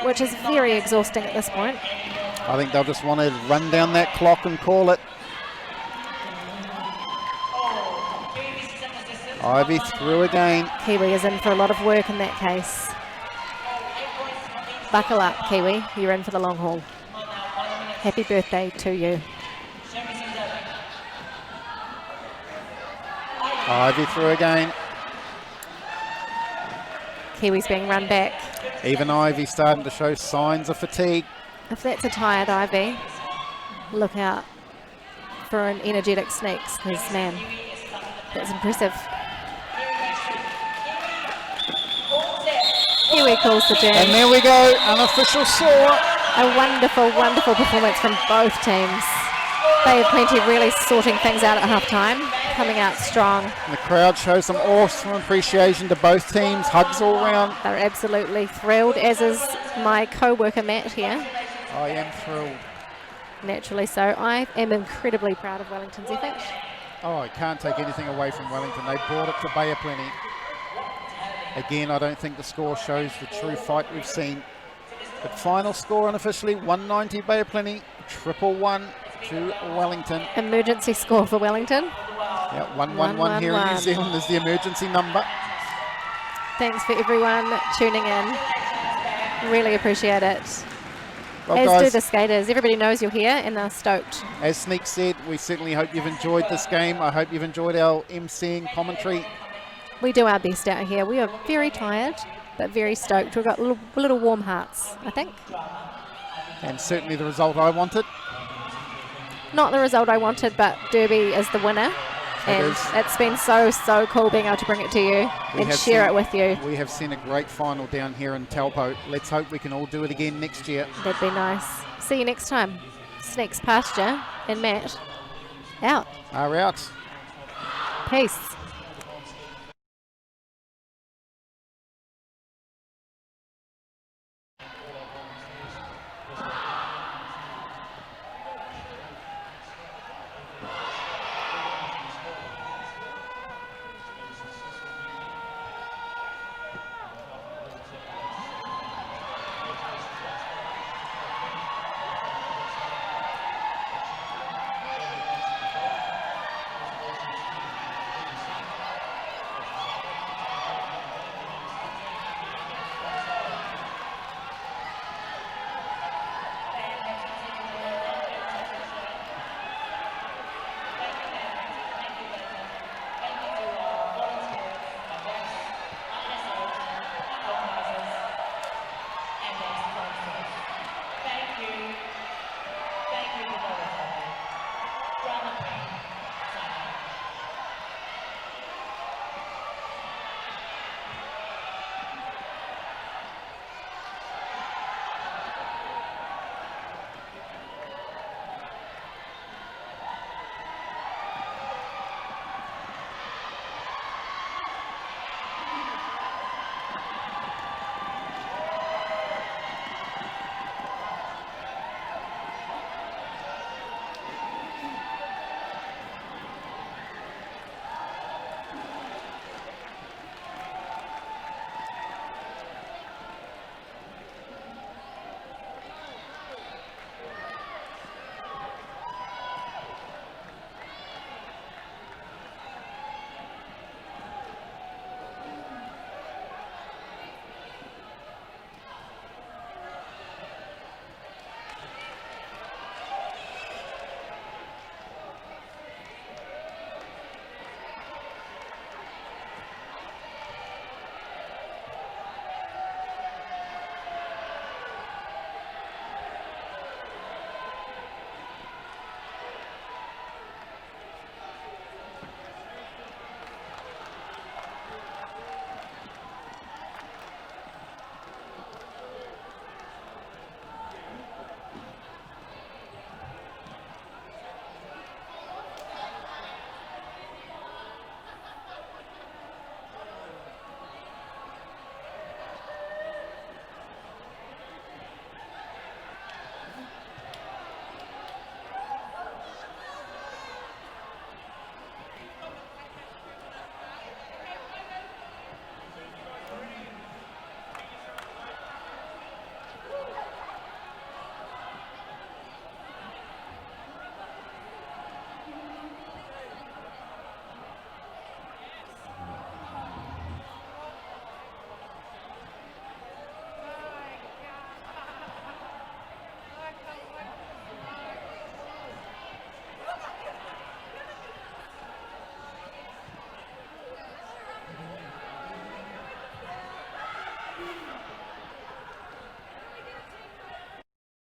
which is very exhausting at this point. I think they'll just want to run down that clock and call it. Ivy through again. Kiwi is in for a lot of work in that case. Buckle up, Kiwi. You're in for the long haul. Happy birthday to you. Ivy through again. Kiwi's being run back. Even Ivy starting to show signs of fatigue. If that's a tired Ivy, look out for an energetic Snakes, because man, that's impressive. Kiwi calls the turn. And there we go, unofficial saw. A wonderful, wonderful performance from both teams. Bay of Plenty really sorting things out at half-time, coming out strong. And the crowd shows some awesome appreciation to both teams. Hugs all round. They're absolutely thrilled, as is my co-worker Matt here. I am thrilled. Naturally so. I am incredibly proud of Wellington's effort. Oh, I can't take anything away from Wellington. They brought it to Bay of Plenty. Again, I don't think the score shows the true fight we've seen. But final score unofficially, 190 Bay of Plenty, 111 to Wellington. Emergency score for Wellington. Yeah, 111 here in New Zealand is the emergency number. Thanks for everyone tuning in. Really appreciate it. Well, As guys, do the skaters. Everybody knows you're here and they're stoked. as Sneak said, we certainly hope you've enjoyed this game. I hope you've enjoyed our emceeing commentary. We do our best out here. We are very tired, but very stoked. We've got little warm hearts, I think. And certainly the result I wanted. Not the result I wanted, but Derby is the winner. And it's been so cool being able to bring it to you and share it with you. We have seen a great final down here in Taupo. Let's hope we can all do it again next year. That'd be nice. See you next time. Snakes Pasture and Matt out. Are out. Peace.